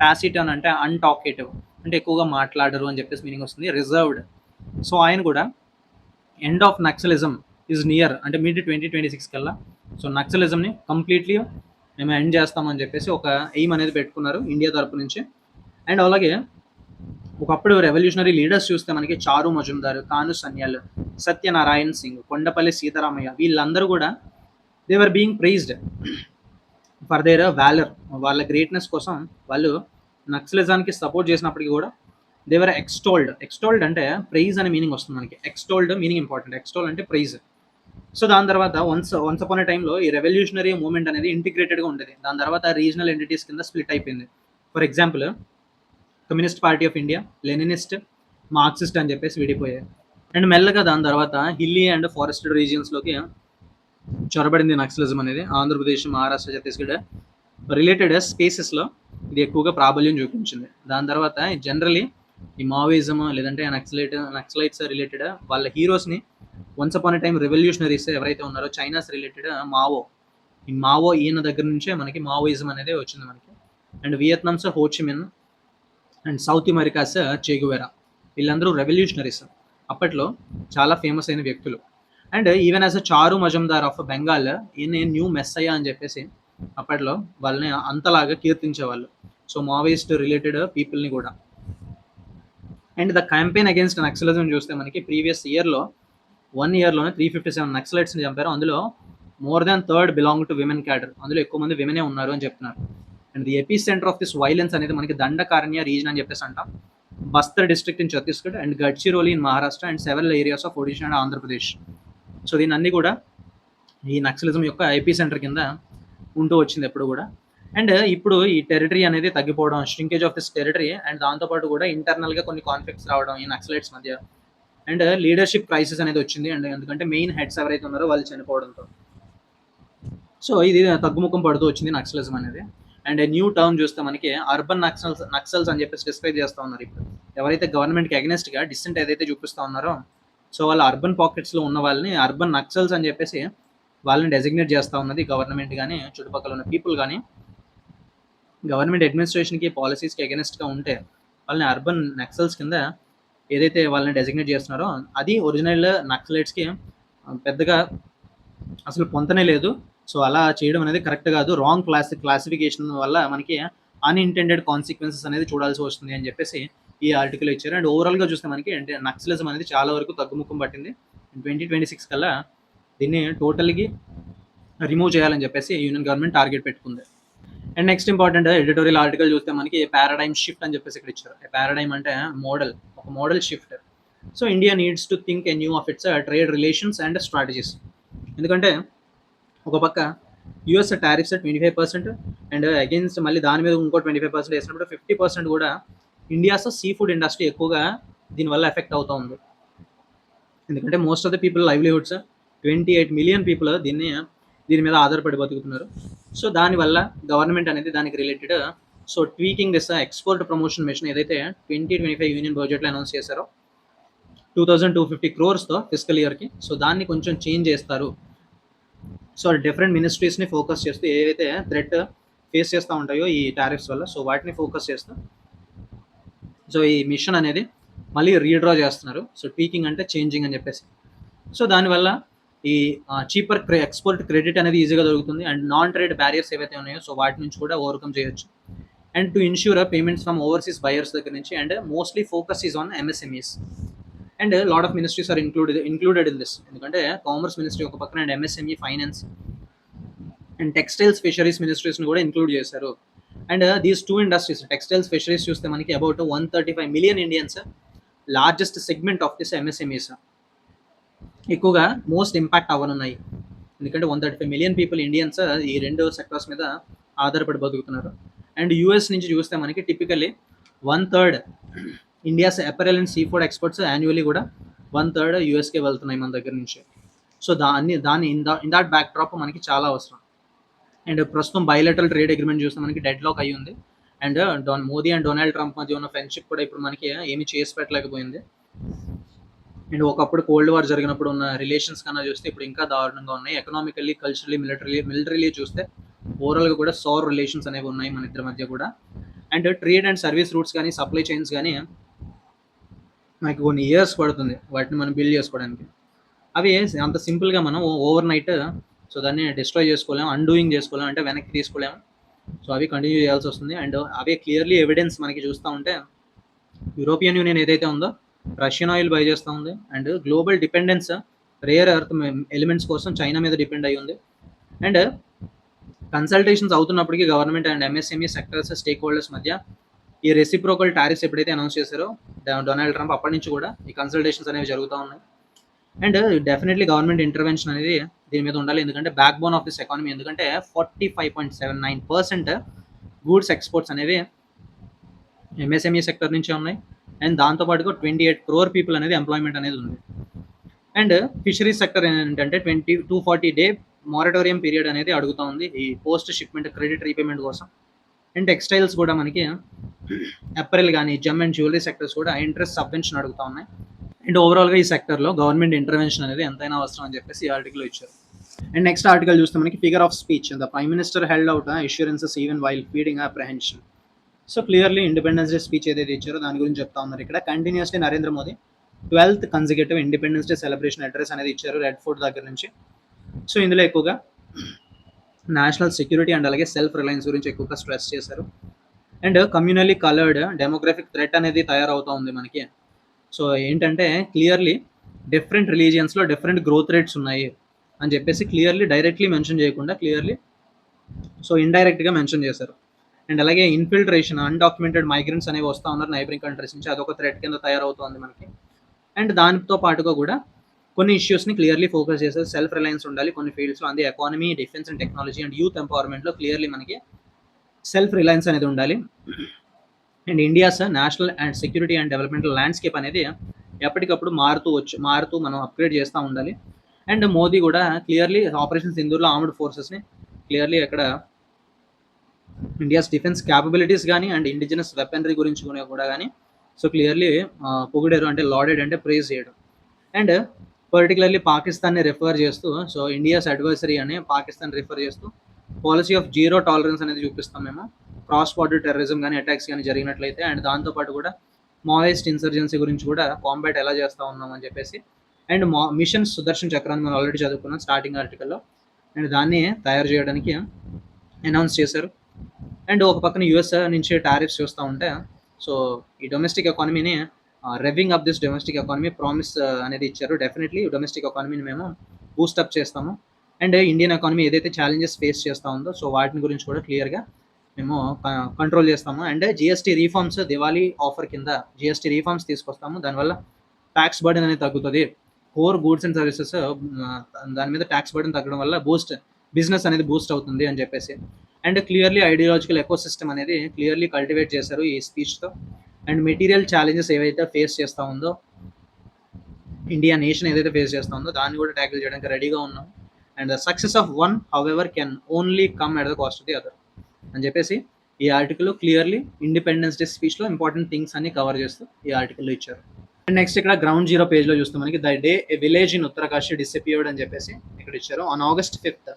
టాసిటర్న్ అంటే అన్టాకేటివ్ అంటే ఎక్కువగా మాట్లాడరు అని చెప్పేసి మీనింగ్ వస్తుంది. రిజర్వ్డ్. సో ఆయన కూడా end of naxalism is near అంటే మిడ్ 2026 కల్లా సో నక్సలిజంని కంప్లీట్లీ మేము ఎండ్ చేస్తామని చెప్పేసి ఒక ఎయిమ్ అనేది పెట్టుకున్నారు ఇండియా తరపు నుంచి. అండ్ అలాగే ఒకప్పుడు రెవల్యూషనరీ లీడర్స్ చూస్తే మనకి చారు మజుందార్, కాను సన్యాల్, సత్యనారాయణ్ సింగ్, కొండపల్లి సీతారామయ్య వీళ్ళందరూ కూడా they were being praised for their valour. వాళ్ళ గ్రేట్నెస్ కోసం వాళ్ళు నక్సలిజానికి సపోర్ట్ చేసినప్పటికీ కూడా దే వర్ ఎక్స్టోల్డ్. ఎక్స్టోల్డ్ అంటే ప్రైజ్ అనే మీనింగ్ వస్తుంది మనకి. ఎక్స్టోల్డ్ మీనింగ్ ఇంపార్టెంట్. ఎక్స్టోల్డ్ అంటే ప్రైజ్. సో దాని తర్వాత వన్స్ అపాన్ ఏ టైంలో ఈ రెవల్యూషనరీ మూవ్మెంట్ అనేది ఇంటిగ్రేటెడ్గా ఉండేది. దాని తర్వాత రీజనల్ ఎంటిటీస్ కింద స్ప్లిట్ అయిపోయింది. For example communist party of India, Leninist, Marxist అని చెప్పేసి విడిపోయాయి. అండ్ మెల్లగా దాని తర్వాత హిల్లీ అండ్ ఫారెస్టెడ్ రీజియన్స్లోకి చొరబడింది నక్సలిజం అనేది. ఆంధ్రప్రదేశ్, మహారాష్ట్ర, ఛత్తీస్గఢ్ రిలేటెడ్ స్పేసెస్లో ఇది ఎక్కువగా ప్రాబల్యం చూపించింది. దాని తర్వాత జనరలీ ఈ మావోయిజం లేదంటే నక్సలైట్స్ రిలేటెడ్ వాళ్ళ హీరోస్ని once upon a time revolutionaries ఎవరైతే ఉన్నారో చైనాస్ రిలేటెడ్ ఈ మావో ఈయన దగ్గర నుంచే మనకి మావోయిజం అనేది వచ్చింది మనకి. And Vietnam's Ho Chi Minh and South America's Che Guevara వీళ్ళందరూ రెవల్యూషనరీస్ అప్పట్లో చాలా ఫేమస్ అయిన వ్యక్తులు. అండ్ ఈవెన్ యాజ్ అ చారు మజుందార్ ఆఫ్ బెంగాల్ ఈయన న్యూ మెస్సయ్య అని చెప్పేసి అప్పట్లో వాళ్ళని అంతలాగా కీర్తించేవాళ్ళు. సో మావోయిస్ట్ రిలేటెడ్ పీపుల్ని కూడా. And the campaign against naxalism చూస్తే మనకి ప్రీవియస్ ఇయర్లో 1 yearలోనే 357 నక్సలైట్స్ని చంపారు. అందులో more than third belong to women cadre. అందులో ఎక్కువ మంది విమెనే ఉన్నారు అని చెప్తున్నారు. And the ఎపీ centre of this violence అనేది మనకి దండకారణ్య రీజన్ అని చెప్పేసి అంటాం. Bastar district in Chhattisgarh and Gadchiroli in Maharashtra and several areas of Odisha and Andhra Pradesh. So దీని అన్ని కూడా ఈ నక్సలిజం యొక్క ఎపీ సెంటర్ కింద ఉంటూ వచ్చింది ఎప్పుడు కూడా. అండ్ ఇప్పుడు ఈ టెరిటరీ అనేది తగ్గిపోవడం, shrinkage of this territory and దాంతోపాటు కూడా ఇంటర్నల్గా కొన్ని కాన్ఫ్లిక్ట్స్ రావడం ఈ నక్సలైట్స్ మధ్య. అండ్ లీడర్షిప్ క్రైసిస్ అనేది వచ్చింది. అండ్ ఎందుకంటే మెయిన్ హెడ్స్ ఎవరైతే ఉన్నారో వాళ్ళు చనిపోవడంతో సో ఇది తగ్గుముఖం పడుతూ వచ్చింది నక్సలిజం అనేది. అండ్ న్యూ టర్మ్ చూస్తే మనకి అర్బన్ నక్సల్స్ అని చెప్పేసి డిస్క్రైబ్ చేస్తూ ఉన్నారు. ఇప్పుడు ఎవరైతే గవర్నమెంట్కి అగెనిస్ట్గా డిసెంట్ ఏదైతే చూపిస్తూ ఉన్నారో సో వాళ్ళు అర్బన్ పాకెట్స్లో ఉన్న వాళ్ళని అర్బన్ నక్సల్స్ అని చెప్పేసి వాళ్ళని డెసిగ్నేట్ చేస్తూ ఉన్నది గవర్నమెంట్ కానీ చుట్టుపక్కల ఉన్న పీపుల్ కానీ. గవర్నమెంట్ అడ్మినిస్ట్రేషన్కి పాలసీస్కి అగెనిస్ట్గా ఉంటే వాళ్ళని అర్బన్ నక్సల్స్ కింద ఏదైతే వాళ్ళని డెసిగ్నేట్ చేస్తున్నారో అది ఒరిజినల్ నక్సలైట్స్కి పెద్దగా అసలు పొంతనే లేదు. సో అలా చేయడం అనేది కరెక్ట్ కాదు. రాంగ్ క్లాసిఫికేషన్ వల్ల మనకి అన్ఇంటెండెడ్ కాన్సిక్వెన్సెస్ అనేది చూడాల్సి వస్తుంది అని చెప్పేసి ఈ ఆర్టికల్ ఇచ్చారు. అండ్ ఓవరాల్గా చూస్తే మనకి అంటే నక్సలిజం అనేది చాలా వరకు తగ్గుముఖం పట్టింది. 2026 కల్లా దీన్ని టోటల్గా రిమూవ్ చేయాలని చెప్పేసి యూనియన్ గవర్నమెంట్ టార్గెట్ పెట్టుకుంది. And next important editorial article చూస్తే మనకి పారాడైమ్ షిఫ్ట్ అని చెప్పేసి ఇక్కడ ఇచ్చారు. పారాడైమ్ అంటే ఒక model shift. So India needs to think a new of it's trade relations and strategies. ఎందుకంటే ఒక పక్క యూఎస్ టారిఫ్స్ 25% అండ్ అగైన్స్ మళ్ళీ దాని మీద ఇంకో 25% వేసినప్పుడు 50% కూడా ఇండియాస్ సీ ఫుడ్ ఇండస్ట్రీ ఎక్కువగా దీనివల్ల ఎఫెక్ట్ అవుతూ ఉంది. ఎందుకంటే most of the people livelihoods 28 million people దీని మీద ఆధారపడి బతుకుతున్నారు. సో దానివల్ల గవర్నమెంట్ అనేది దానికి related so tweaking this export promotion mission ఏదైతే 2025 యూనియన్ బడ్జెట్లో అనౌన్స్ చేశారో 2250 క్రోర్స్తో ఫిజికల్ ఇయర్కి, సో దాన్ని కొంచెం చేంజ్ చేస్తారు. సో డిఫరెంట్ మినిస్ట్రీస్ని ఫోకస్ చేస్తూ ఏవైతే థ్రెట్ ఫేస్ చేస్తూ ఉంటాయో ఈ టారిఫ్స్ వల్ల, సో వాటిని ఫోకస్ చేస్తూ సో ఈ మిషన్ అనేది మళ్ళీ రీడ్రా చేస్తున్నారు. సో ట్వీకింగ్ అంటే చేంజింగ్ అని చెప్పేసి. సో దానివల్ల ఈ చీపర్ ఎక్స్పోర్ట్ క్రెడిట్ అనేది ఈజీగా దొరుకుతుంది. అండ్ నాన్ ట్రేడ్ బ్యారియర్స్ ఏవైతే ఉన్నాయో సో వాటి నుంచి కూడా ఓవర్కమ్ చేయొచ్చు. And to ensure payments from overseas buyers దగ్గర నుంచి, and mostly focus is on MSMEs. And lot of ministries are included in this. ఎందుకంటే కామర్స్ మినిస్ట్రీ ఒక పక్కన, and MSME, finance and textiles fisheries మినిస్ట్రీస్ని కూడా ఇంక్లూడ్ చేశారు. And these two industries, textiles fisheries చూస్తే మనకి about 135 million Indians, largest segment of this MSMEs, ఎక్కువగా most impact అవ్వనున్నాయి. ఎందుకంటే 135 మిలియన్ పీపుల్ ఇండియన్స్ ఈ రెండు సెక్టర్స్ మీద ఆధారపడి బతుకుతున్నారు. అండ్ యూఎస్ నుంచి చూస్తే మనకి typically 1/3 India's apparel and sea food exports annually కూడా 1/3 యూఎస్కే వెళ్తున్నాయి మన దగ్గర నుంచి. సో దాన్ని ఇన్ దాట్ బ్యాక్ డ్రాప్ మనకి చాలా అవసరం. అండ్ ప్రస్తుతం బైలాటరల్ ట్రేడ్ అగ్రిమెంట్ చూస్తే మనకి డెడ్ లాక్ అయ్యి ఉంది. And Modi and Donald Trump మధ్య ఉన్న ఫ్రెండ్షిప్ కూడా ఇప్పుడు మనకి ఏమీ చేసి పెట్టలేకపోయింది. అండ్ ఒకప్పుడు కోల్డ్ వార్ జరిగినప్పుడు ఉన్న రిలేషన్స్ కన్నా చూస్తే ఇప్పుడు ఇంకా దారుణంగా ఉన్నాయి. ఎకనామికల్లీ, కల్చరలీ, మిలిటరీలీ చూస్తే ఓవరాల్గా కూడా సోర్ రిలేషన్స్ అనేవి ఉన్నాయి మన ఇద్దరి మధ్య కూడా. And trade and service roots కానీ, సప్లై చైన్స్ కానీ మనకి కొన్ని ఇయర్స్ పడుతుంది వాటిని మనం బిల్డ్ చేసుకోవడానికి. అవి అంత సింపుల్గా మనం ఓవర్ నైట్ సో దాన్ని డిస్ట్రాయ్ చేసుకోలేము, అన్డూయింగ్ చేసుకోలేము, అంటే వెనక్కి తీసుకోలేము. సో అవి కంటిన్యూ చేయాల్సి వస్తుంది. అండ్ అవే క్లియర్లీ ఎవిడెన్స్ మనకి చూస్తూ ఉంటే యూరోపియన్ యూనియన్ ఏదైతే ఉందో రష్యన్ ఆయిల్ బై చేస్తూ ఉంది. And global dependence rare earth elements కోసం చైనా మీద డిపెండ్ అయ్యి ఉంది. అండ్ కన్సల్టేషన్స్ అవుతున్నప్పటికీ government and MSME sectors, stakeholders మధ్య ఈ రెసిప్రోకల్ టారిఫ్స్ ఎప్పుడైతే అనౌన్స్ చేశారో డొనాల్డ్ ట్రంప్, అప్పటి నుంచి కూడా ఈ కన్సల్టేషన్స్ అనేవి జరుగుతూ ఉన్నాయి. అండ్ డెఫినెట్లీ గవర్నమెంట్ ఇంటర్వెన్షన్ అనేది దీని మీద ఉండాలి. ఎందుకంటే back bone of this economy. ఎందుకంటే 45.79% గూడ్స్ ఎక్స్పోర్ట్స్ అనేవి ఎంఎస్ఎంఈ సెక్టర్ నుంచే ఉన్నాయి. అండ్ దాంతోపాటుగా 28 crore పీపుల్ అనేది ఎంప్లాయ్మెంట్ అనేది ఉంది. అండ్ ఫిషరీస్ సెక్టర్ ఏంటంటే 240 డే మారటోరియం పీరియడ్ అనేది అడుగుతూ ఉంది ఈ పోస్ట్ షిప్మెంట్ క్రెడిట్ రీపేమెంట్ కోసం. అండ్ టెక్స్టైల్స్ కూడా మనకి అప్రెల్ కానీ, జమ్ అండ్ జ్యువెలరీ సెక్టర్స్ కూడా ఇంట్రెస్ట్ సబ్వెన్షన్ అడుగుతూ ఉన్నాయి. అండ్ ఓవరాల్గా ఈ సెక్టర్లో గవర్నమెంట్ ఇంటర్వెన్షన్ అనేది ఎంతైనా అవసరం అని చెప్పేసి ఈ ఆర్టికల్ ఇచ్చారు. అండ్ నెక్స్ట్ ఆర్టికల్ చూస్తే మనకి figure of speech, the prime minister held out assurances even while feeding apprehension. So clearly Independence Day speech ఏదైతే ఇచ్చారో దాని గురించి చెప్తా ఉన్నారు ఇక్కడ. Continuously Narendra Modi 12th consecutive Independence Day celebration address అనేది ఇచ్చారు రెడ్ ఫోర్ట్ దగ్గర నుంచి. సో ఇందులో ఎక్కువగా నేషనల్ సెక్యూరిటీ అండ్ అలాగే సెల్ఫ్ రిలయన్స్ గురించి ఎక్కువగా స్ట్రెస్ చేశారు. And communally coloured demographic threat అనేది తయారవుతూ ఉంది మనకి. సో ఏంటంటే clearly different రిలీజియన్స్లో different growth rates ఉన్నాయి అని చెప్పేసి క్లియర్లీ డైరెక్ట్లీ మెన్షన్ చేయకుండా క్లియర్లీ సో ఇండైరెక్ట్గా మెన్షన్ చేశారు. అండ్ అలాగే ఇన్ఫిల్ట్రేషన్, అన్డాక్యుమెంటెడ్ మైగ్రెంట్స్ అనేవి వస్తూ ఉన్నారు నైబరింగ్ కంట్రీస్ నుంచి, అదొక థ్రెట్ కింద తయారవుతుంది మనకి. అండ్ దానితో పాటుగా కూడా కొన్ని ఇష్యూస్ని క్లియర్లీ ఫోకస్ చేశారు. సెల్ఫ్ రిలయన్స్ ఉండాలి కొన్ని ఫీల్డ్స్లో, అందే economy, defence and technology and youth ఎంపవర్మెంట్లో క్లియర్లీ మనకి సెల్ఫ్ రిలయన్స్ అనేది ఉండాలి. And India's national and security and developmental landscape అనేది ఎప్పటికప్పుడు మారుతూ మనం అప్గ్రేడ్ చేస్తూ ఉండాలి. అండ్ మోదీ కూడా క్లియర్లీ ఆపరేషన్ సింధూర్లో ఆర్మ్డ్ ఫోర్సెస్ని క్లియర్లీ అక్కడ ఇండియాస్ డిఫెన్స్ క్యాపబిలిటీస్ కానీ అండ్ ఇండిజినస్ వెపనరీ గురించి కూడా కానీ సో క్లియర్లీ పొగిడారు, అంటే లాడెడ్ అంటే ప్రైజ్ చేయడం. అండ్ పర్టికులర్లీ పాకిస్తాన్ని రెఫర్ చేస్తూ సో ఇండియాస్ అడ్వైజరీ అని పాకిస్తాన్ రిఫర్ చేస్తూ పాలసీ ఆఫ్ జీరో టాలరెన్స్ అనేది చూపిస్తాం మేము క్రాస్ బార్డర్ టెర్రరిజం కానీ అటాక్స్ కానీ జరిగినట్లయితే. అండ్ దాంతోపాటు కూడా మావోయిస్ట్ ఇన్సర్జెన్సీ గురించి కూడా కాంబాట్ ఎలా చేస్తూ ఉన్నాం అని చెప్పేసి. అండ్ మిషన్ సుదర్శన్ చక్రాన్ని మనం ఆల్రెడీ చదువుకున్నాం స్టార్టింగ్ ఆర్టికల్లో. అండ్ దాన్ని తయారు చేయడానికి అనౌన్స్ చేశారు. అండ్ ఒక పక్కన యూఎస్ నుంచి టారిఫ్స్ చూస్తూ ఉంటే సో ఈ డొమెస్టిక్ ఎకానమీని revving up this domestic economy promise అనేది ఇచ్చారు. డెఫినెట్లీ డొమెస్టిక్ ఎకానమీని మేము బూస్టప్ చేస్తాము. అండ్ ఇండియన్ ఎకానమీ ఏదైతే ఛాలెంజెస్ ఫేస్ చేస్తూ ఉందో సో వాటిని గురించి కూడా క్లియర్గా మేము కంట్రోల్ చేస్తాము. And GST reforms Diwali offer కింద జిఎస్టీ రీఫార్మ్స్ తీసుకొస్తాము. దానివల్ల ట్యాక్స్ బర్డెన్ అనేది తగ్గుతుంది. కోర్ గూడ్స్ అండ్ సర్వీసెస్ దాని మీద ట్యాక్స్ బర్డెన్ తగ్గడం వల్ల బిజినెస్ అనేది బూస్ట్ అవుతుంది అని చెప్పేసి. And clearly ideological eco system అనేది క్లియర్లీ కల్టివేట్ చేశారు ఈ స్పీచ్తో. అండ్ మెటీరియల్ ఛాలెంజెస్ ఏవైతే ఫేస్ చేస్తూ ఉందో ఇండియా నేషన్ ఏదైతే ఫేస్ చేస్తూ ఉందో దాన్ని కూడా ట్యాకిల్ చేయడానికి రెడీగా ఉన్నాం. And the success of one however can only come at the cost of the other అని చెప్పేసి ఈ ఆర్టికల్ క్లియర్లీ ఇండిపెండెన్స్ డే స్పీచ్లో ఇంపార్టెంట్ థింగ్స్ అన్ని కవర్ చేస్తూ ఈ ఆర్టికల్లో ఇచ్చారు. అండ్ నెక్స్ట్ ఇక్కడ గ్రౌండ్ జీరో పేజ్లో చూస్తే మనకి the day a village in Uttarkashi disappeared అని చెప్పేసి ఇక్కడ ఇచ్చారు. On August 5th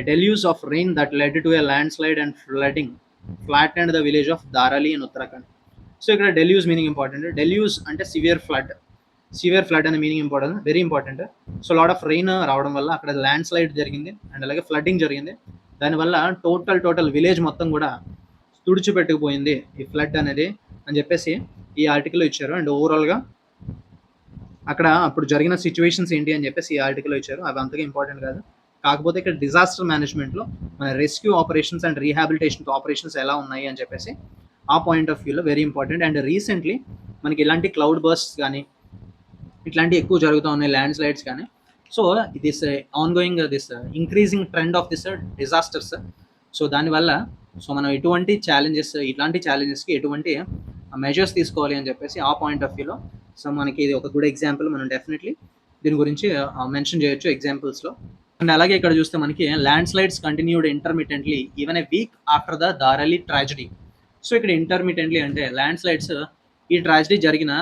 a deluge of rain that led to a landslide and flooding flattened the village of Darali in Uttarakhand. So ఇక్కడ deluge meaning important. Deluge అంటే severe flood అనే meaning important, very important. So lot of rain రావడం వల్ల అక్కడ land slide జరిగింది and అలాగే flooding జరిగింది. దానివల్ల టోటల్ విలేజ్ మొత్తం కూడా తుడిచిపెట్టుకుపోయింది ఈ ఫ్లడ్ అనేది అని చెప్పేసి ఈ ఆర్టికల్లో ఇచ్చారు. అండ్ ఓవరాల్గా అక్కడ అప్పుడు జరిగిన సిచ్యువేషన్స్ ఏంటి అని చెప్పేసి ఈ ఆర్టికల్లో ఇచ్చారు. అవి అంతగా ఇంపార్టెంట్ కాదు. కాకపోతే ఇక్కడ డిజాస్టర్ మేనేజ్మెంట్లో మన rescue operations and rehabilitation operations ఎలా ఉన్నాయి అని చెప్పేసి ఆ పాయింట్ ఆఫ్ వ్యూలో వెరీ ఇంపార్టెంట్. అండ్ రీసెంట్లీ మనకి ఇలాంటి క్లౌడ్ బర్స్ట్స్ కానీ ఇట్లాంటి ఎక్కువ జరుగుతూ ఉన్నాయి, ల్యాండ్ స్లైడ్స్ కానీ. So this ongoing this increasing trend of this disasters. So దానివల్ల సో మనం ఇట్లాంటి ఛాలెంజెస్కి ఎటువంటి మెజర్స్ తీసుకోవాలి అని చెప్పేసి ఆ పాయింట్ ఆఫ్ వ్యూలో సో మనకి ఇది ఒక గుడ్ ఎగ్జాంపుల్. మనం డెఫినెట్లీ దీని గురించి మెన్షన్ చేయొచ్చు ఎగ్జాంపుల్స్లో. అండ్ అలాగే ఇక్కడ చూస్తే మనకి landslides continued intermittently even a week after the Dharali tragedy. So ఇక్కడ ఇంటర్మిటెంట్లీ అంటే ల్యాండ్ స్లైడ్స్ ఈ ట్రాజడీ జరిగిన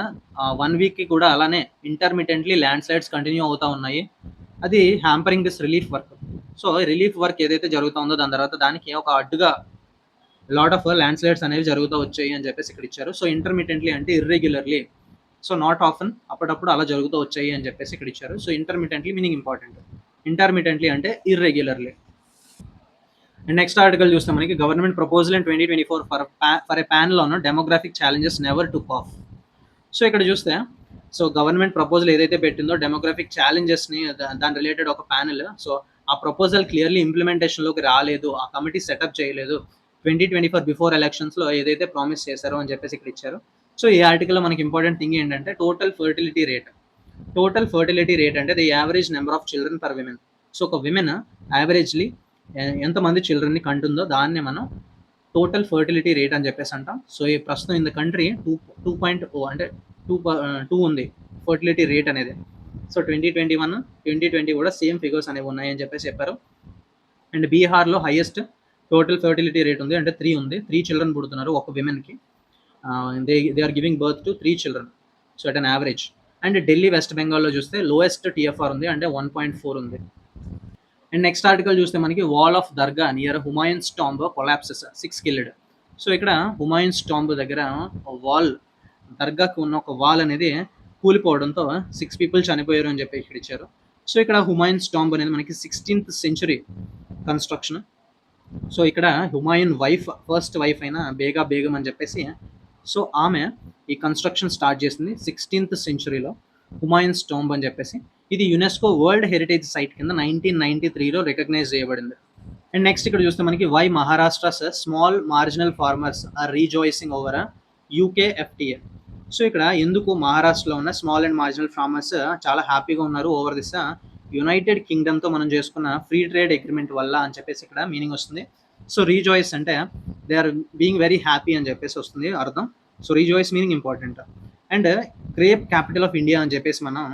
1 వీక్కి కూడా అలానే ఇంటర్మిటెంట్లీ ల్యాండ్ స్లైడ్స్ కంటిన్యూ అవుతూ ఉన్నాయి. అది hampering this relief work. So relief work ఏదైతే జరుగుతూ ఉందో దాని తర్వాత దానికి ఒక అడ్డుగా లాట్ ఆఫ్ ల్యాండ్ స్లైడ్స్ అనేవి జరుగుతూ వచ్చాయి అని చెప్పేసి ఇక్కడ ఇచ్చారు. సో ఇంటర్మిటెంట్లీ అంటే ఇర్రెగ్యులర్లీ, సో నాట్ ఆఫెన్, అప్పుడప్పుడు అలా జరుగుతూ వచ్చాయి అని చెప్పేసి ఇక్కడ ఇచ్చారు. సో ఇంటర్మిటెంట్లీ మీనింగ్ ఇంపార్టెంట్, ఇంటర్మిటెంట్లీ అంటే ఇర్రెగ్యులర్లీ. అండ్ నెక్స్ట్ ఆర్టికల్ చూస్తే మనకి government proposal in 2024 for a panel on demographic challenges never took off. So ఇక్కడ చూస్తే సో గవర్నమెంట్ ప్రపోజల్ ఏదైతే పెట్టిందో డెమోగ్రాఫిక్ ఛాలెంజెస్ని దాని రిలేటెడ్ ఒక ప్యానెల్. సో ఆ ప్రపోజల్ క్లియర్లీ ఇంప్లిమెంటేషన్లోకి రాలేదు, ఆ కమిటీ సెటప్ చేయలేదు. 2024 బిఫోర్ ఎలక్షన్స్లో ఏదైతే ప్రామిస్ చేశారో అని చెప్పేసి ఇక్కడ ఇచ్చారు. సో ఈ ఆర్టికల్లో మనకి ఇంపార్టెంట్ థింగ్ ఏంటంటే టోటల్ ఫర్టిలిటీ రేట్ అంటే the average number of children per women. So ఒక విమెన్ యావరేజ్లీ ఎంతమంది చిల్డ్రన్ని కంటుందో దాన్ని మనం టోటల్ ఫర్టిలిటీ రేట్ అని చెప్పేసి అంటాం. సో ఈ ప్రస్తుతం ఇన్ ద కంట్రీ 2.0 అంటే 2 ఉంది ఫర్టిలిటీ రేట్ అనేది. సో 2021, 2020 కూడా సేమ్ ఫిగర్స్ అనేవి ఉన్నాయని చెప్పేసి చెప్పారు. అండ్ బీహార్లో హైయెస్ట్ టోటల్ ఫర్టిలిటీ రేట్ ఉంది, అంటే 3 ఉంది. 3 చిల్డ్రన్ పుడుతున్నారు ఒక విమెన్కి. They are giving birth to 3 children, so at an average. And Delhi west బెంగాల్లో చూస్తే లోయెస్ట్ TFR ఉంది, అంటే 1.4 ఉంది. అండ్ నెక్స్ట్ ఆర్టికల్ చూస్తే మనకి wall of dargah near Humayun's tomb collapses 6 killed. So ఇక్కడ హుమాయూన్స్ టాంబ్ దగ్గర వాల్, దర్గాకు ఉన్న ఒక వాల్ అనేది కూలిపోవడంతో 6 పీపుల్ చనిపోయారు అని చెప్పి ఇక్కడ ఇచ్చారు. సో ఇక్కడ హుమాయూన్స్ టాంబ్ అనేది మనకి 16th century కన్స్ట్రక్షన్. సో ఇక్కడ హుమాయూన్ ఫస్ట్ వైఫ్ అయిన బేగం అని చెప్పేసి సో ఆమె ఈ కన్స్ట్రక్షన్ స్టార్ట్ చేసింది 16th centuryలో హుమాయూన్స్ టాంబ్ అని చెప్పేసి. ఇది యునెస్కో వరల్డ్ హెరిటేజ్ సైట్ కింద 1993లో రికగ్నైజ్ చేయబడింది. అండ్ నెక్స్ట్ ఇక్కడ చూస్తే మనకి why Maharashtra's small marginal farmers are rejoicing over UK FTA. సో ఇక్కడ ఎందుకు మహారాష్ట్రలో ఉన్న స్మాల్ అండ్ మార్జినల్ ఫార్మర్స్ చాలా హ్యాపీగా ఉన్నారు ఓవర్ దిస్ యునైటెడ్ కింగ్డమ్తో మనం చేసుకున్న ఫ్రీ ట్రేడ్ అగ్రిమెంట్ వల్ల అని చెప్పేసి ఇక్కడ మీనింగ్ వస్తుంది. సో రీజాయిస్ అంటే they are being very happy అని చెప్పేసి వస్తుంది అర్థం. So rejoice meaning important. And grape capital of India అని చెప్పేసి మనం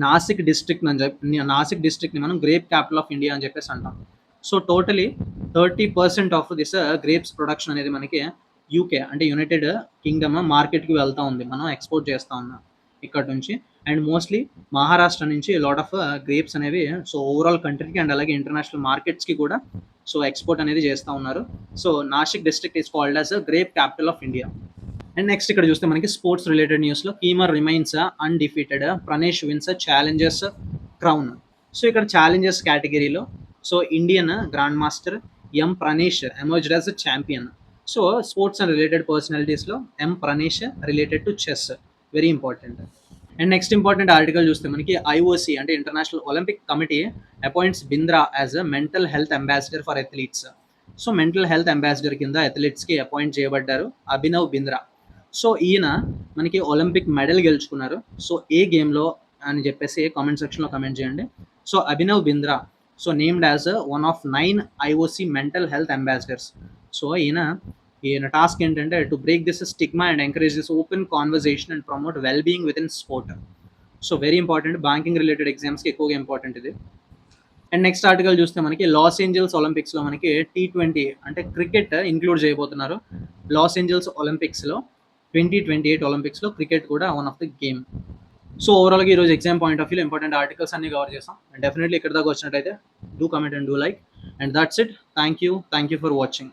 నాసిక్ డిస్ట్రిక్ట్ని మనం గ్రేప్ క్యాపిటల్ ఆఫ్ ఇండియా అని చెప్పేసి అంటాం. So totally 30% of this grapes production అనేది మనకి UK అంటే యునైటెడ్ కింగ్డమ్ మార్కెట్కి వెళ్తూ ఉంది, మనం ఎక్స్పోర్ట్ చేస్తూ ఉన్నాం ఇక్కడ నుంచి. అండ్ మోస్ట్లీ మహారాష్ట్ర నుంచి లాట్ ఆఫ్ గ్రేప్స్ అనేవి సో ఓవరాల్ కంట్రీకి అండ్ అలాగే ఇంటర్నేషనల్ మార్కెట్స్కి కూడా సో ఎక్స్పోర్ట్ అనేది చేస్తూ ఉన్నారు. So Nashik district is called as grape capital of India. And next ఇక్కడ చూస్తే మనకి స్పోర్ట్స్ రిలేటెడ్ న్యూస్లో Keymer remains undefeated, Pranesh wins challengers crown. So ఇక్కడ ఛాలెంజర్స్ కేటగిరీలో so Indian grand master Pranesh emerged as champion. So sports and related పర్సనాలిటీస్లో Pranesh related to chess, very important. And next important article చూస్తే మనకి IOC అంటే international Olympic committee appoints Bindra as mental health ambassador for athletes. So mental health ambassador కింద అథ్లీట్స్కి appoint చేయబడ్డారు Abhinav Bindra. So ఈయన మనకి Olympic medal గెలుచుకున్నారు. So ఏ గేమ్లో అని చెప్పేసి కామెంట్ సెక్షన్లో కమెంట్ చేయండి. So Abhinav Bindra so named as one of 9 IOC mental health ambassadors. So ఈయన టాస్క్ ఏంటంటే to break this stigma and encourage this open conversation and promote well being with in sport. So very important, banking related ఎగ్జామ్స్కి ఎక్కువగా important ఇది. And next article చూస్తే మనకి Los Angeles ఒలింపిక్స్లో మనకి T20 అంటే క్రికెట్ ఇంక్లూడ్ చేయబోతున్నారు. లాస్ ఏంజల్స్ ఒలింపిక్స్లో 2028 ఒలింపిక్స్లో క్రికెట్ కూడా one of the game. So ఓవరాల్గా ఈరోజు ఎగ్జామ్ పాయింట్ ఆఫ్ వ్యూలో ఇంపార్టెంట్ ఆర్టికల్స్ అన్ని కవర్ చేస్తాం. అండ్ డెఫినెట్లీ ఇక్కడ దాకా వచ్చినట్టయితే do comment and do like. And that's it. Thank you for watching.